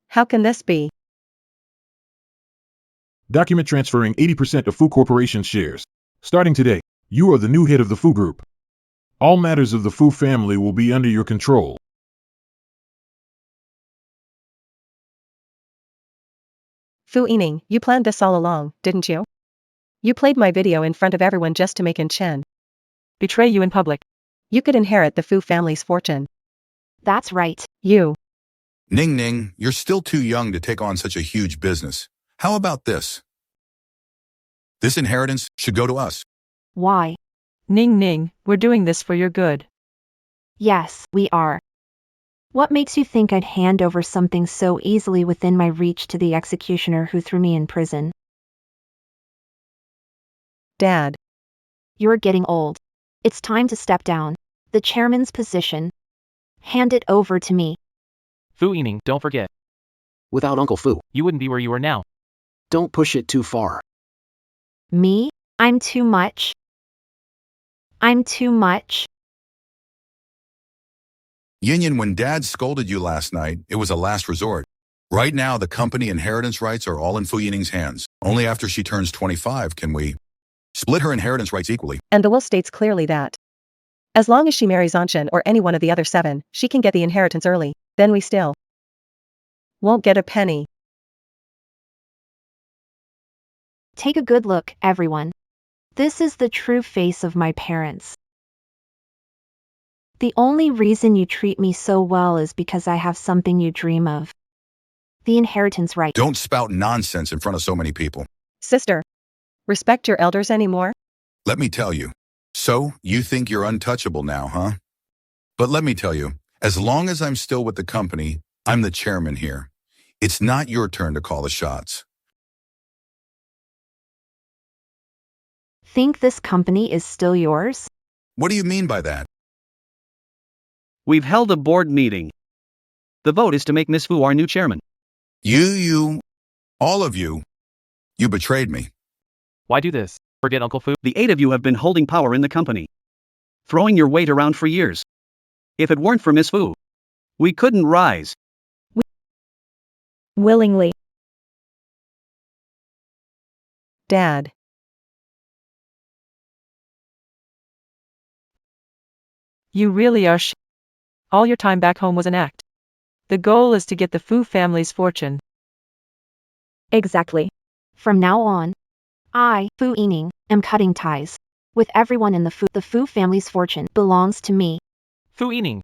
Speaker 2: How can this be?
Speaker 9: Document transferring 80% of Fu Corporation's shares. Starting today, you are the new head of the Fu Group. All matters of the Fu family will be under your control.
Speaker 2: Fu Yineng, you planned this all along, didn't you? You played my video in front of everyone just to make An Chen
Speaker 4: Betray you in public.
Speaker 2: You could inherit the Fu family's fortune.
Speaker 3: That's right.
Speaker 2: You.
Speaker 1: Ning Ning, you're still too young to take on such a huge business. How about this? This inheritance should go to us.
Speaker 3: Why?
Speaker 4: Ning Ning, we're doing this for your good.
Speaker 3: Yes, we are. What makes you think I'd hand over something so easily within my reach to the executioner who threw me in prison?
Speaker 2: Dad.
Speaker 3: You're getting old. It's time to step down. The chairman's position. Hand it over to me.
Speaker 5: Fu Yineng, don't forget.
Speaker 6: Without Uncle Fu,
Speaker 5: You wouldn't be where you are now.
Speaker 6: don't push it too far.
Speaker 3: Me? I'm too much. I'm too much.
Speaker 1: Yin, when Dad scolded you last night, it was a last resort. Right now, the company inheritance rights are all in Fu Yining's hands. Only after she turns 25 can we split her inheritance rights equally.
Speaker 2: And the will states clearly that as long as she marries Anchin or any one of the other 7, she can get the inheritance early, then we still won't get a penny.
Speaker 3: Take a good look, everyone. This is the true face of my parents. The only reason you treat me so well is because I have something you dream of. The inheritance right.
Speaker 1: Don't spout nonsense in front of so many people.
Speaker 2: Sister. Respect your elders anymore?
Speaker 1: Let me tell you. So, you think you're untouchable now, huh? But let me tell you, as long as I'm still with the company, I'm the chairman here. It's not your turn to call the shots.
Speaker 3: Think this company is still yours?
Speaker 1: What do you mean by that?
Speaker 7: We've held a board meeting. The vote is to make Miss Fu our new chairman.
Speaker 1: All of you betrayed me.
Speaker 5: Why do this? Forget Uncle Fu?
Speaker 7: The 8 of you have been holding power in the company, throwing your weight around for years. If it weren't for Miss Fu, we couldn't rise.
Speaker 10: Willingly.
Speaker 2: Dad.
Speaker 4: You really are all your time back home was an act. The goal is to get the Fu family's fortune.
Speaker 10: Exactly.
Speaker 3: From now on, I, Fu Yining, am cutting ties with everyone in the Fu. The Fu family's fortune belongs to me.
Speaker 5: Fu Yining.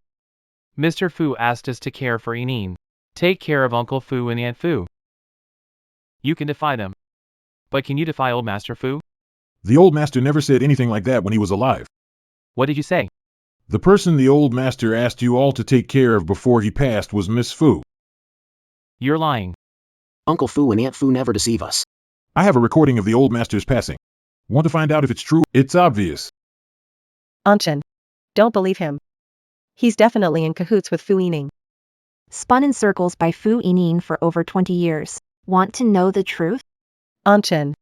Speaker 5: Mr. Fu asked us to care for Yining. Take care of Uncle Fu and Aunt Fu. You can defy them. But can you defy old Master Fu?
Speaker 9: The old master never said anything like that when he was alive.
Speaker 5: What did you say?
Speaker 9: The person the old master asked you all to take care of before he passed was Miss Fu.
Speaker 5: You're lying.
Speaker 6: Uncle Fu and Aunt Fu never deceive us.
Speaker 9: I have a recording of the old master's passing. Want to find out if it's true? It's obvious.
Speaker 2: Anshin. Don't believe him. He's definitely in cahoots with Fu Yining.
Speaker 3: Spun in circles by Fu Yining for over 20 years. Want to know the truth?
Speaker 2: Anshin.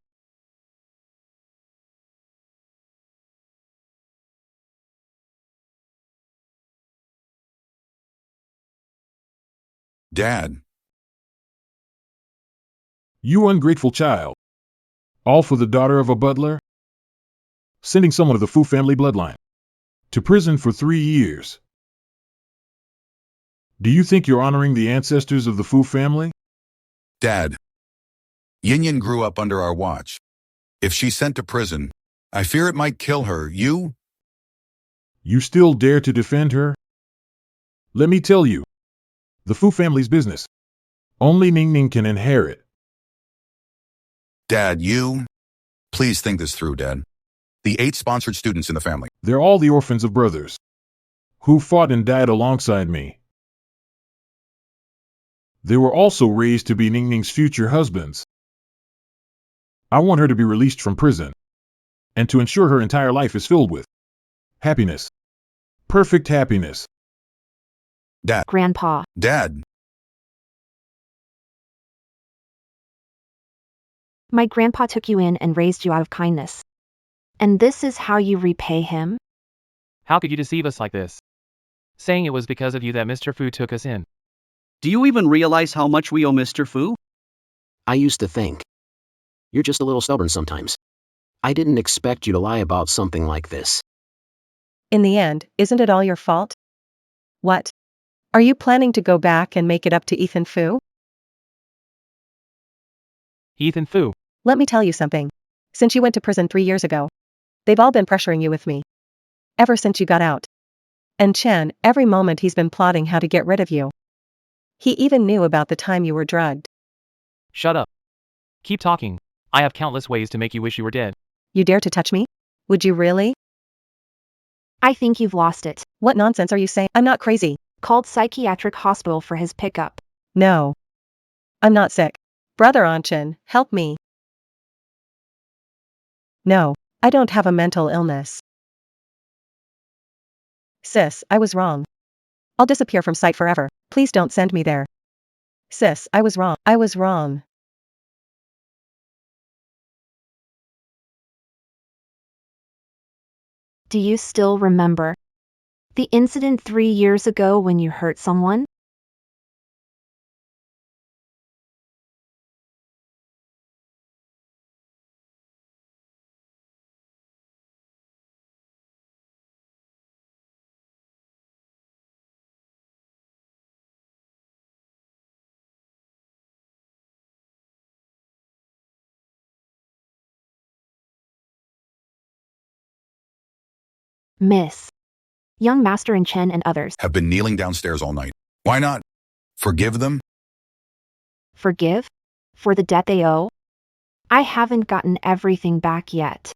Speaker 1: Dad.
Speaker 9: You ungrateful child. All for the daughter of a butler? Sending someone of the Fu family bloodline to prison for 3 years. Do you think you're honoring the ancestors of the Fu family?
Speaker 1: Dad. Yin Yin grew up under our watch. If she's sent to prison, I fear it might kill her. You
Speaker 9: still dare to defend her? Let me tell you. The Fu family's business. Only Ning Ning can inherit.
Speaker 1: Dad, please think this through, Dad. The 8 sponsored students in the family.
Speaker 9: They're all the orphans of brothers who fought and died alongside me. They were also raised to be Ning Ning's future husbands. I want her to be released from prison and to ensure her entire life is filled with happiness. Perfect happiness.
Speaker 1: Dad.
Speaker 3: Grandpa.
Speaker 1: Dad.
Speaker 3: My grandpa took you in and raised you out of kindness. And this is how you repay him?
Speaker 5: How could you deceive us like this? Saying it was because of you that Mr. Fu took us in.
Speaker 7: Do you even realize how much we owe Mr. Fu?
Speaker 6: I used to think. You're just a little stubborn sometimes. I didn't expect you to lie about something like this.
Speaker 2: In the end, isn't it all your fault? What? Are you planning to go back and make it up to Ethan Fu?
Speaker 5: Ethan Fu.
Speaker 2: Let me tell you something. Since you went to prison 3 years ago, they've all been pressuring you with me. Ever since you got out. And Chen, every moment he's been plotting how to get rid of you. He even knew about the time you were drugged.
Speaker 5: Shut up. Keep talking. I have countless ways to make you wish you were dead.
Speaker 2: You dare to touch me? Would you really?
Speaker 3: I think you've lost it.
Speaker 2: What nonsense are you saying? I'm not crazy.
Speaker 3: Called psychiatric hospital for his pickup.
Speaker 2: No. I'm not sick. Brother Anshin, help me. No, I don't have a mental illness. Sis, I was wrong. I'll disappear from sight forever. Please don't send me there. Sis, I was wrong. I was wrong.
Speaker 3: Do you still remember the incident 3 years ago when you hurt someone? Miss. Young Master and Chen and others.
Speaker 1: Have been kneeling downstairs all night. Why not forgive them?
Speaker 3: Forgive? For the debt they owe? I haven't gotten everything back yet.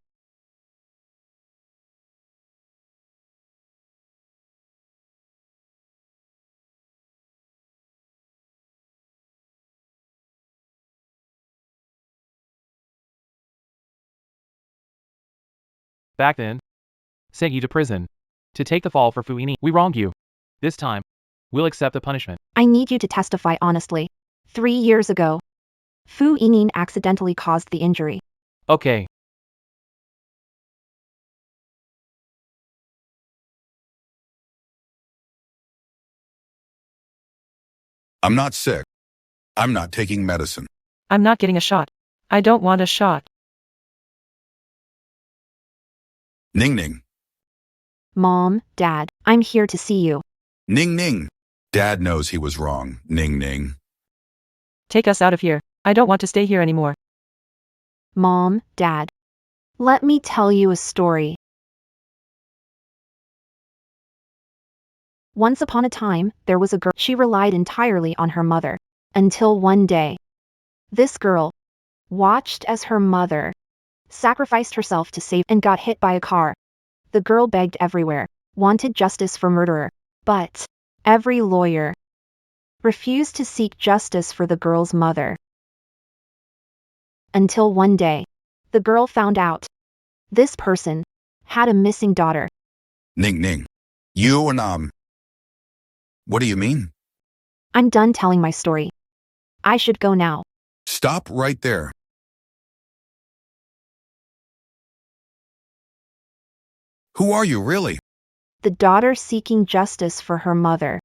Speaker 5: back then. Sent you to prison. To take the fall for Fu Yineng. We wronged you. This time, we'll accept the punishment.
Speaker 3: I need you to testify honestly. 3 years ago, Fu Yineng accidentally caused the injury.
Speaker 5: Okay.
Speaker 1: I'm not sick. I'm not taking medicine.
Speaker 4: I'm not getting a shot. I don't want a shot.
Speaker 1: Ning Ning.
Speaker 3: Mom, Dad, I'm here to see you.
Speaker 1: Ning Ning. Dad knows he was wrong. Ning Ning.
Speaker 4: Take us out of here. I don't want to stay here anymore.
Speaker 3: Mom, Dad, let me tell you a story. Once upon a time, there was a girl. She relied entirely on her mother. Until one day, this girl watched as her mother sacrificed herself to save and got hit by a car. The girl begged everywhere, wanted justice for murderer, but every lawyer refused to seek justice for the girl's mother. Until one day, the girl found out this person had a missing daughter.
Speaker 1: Ning Ning. You and What do you mean?
Speaker 3: I'm done telling my story. I should go now.
Speaker 1: Stop right there. Who are you really?
Speaker 3: The daughter seeking justice for her mother.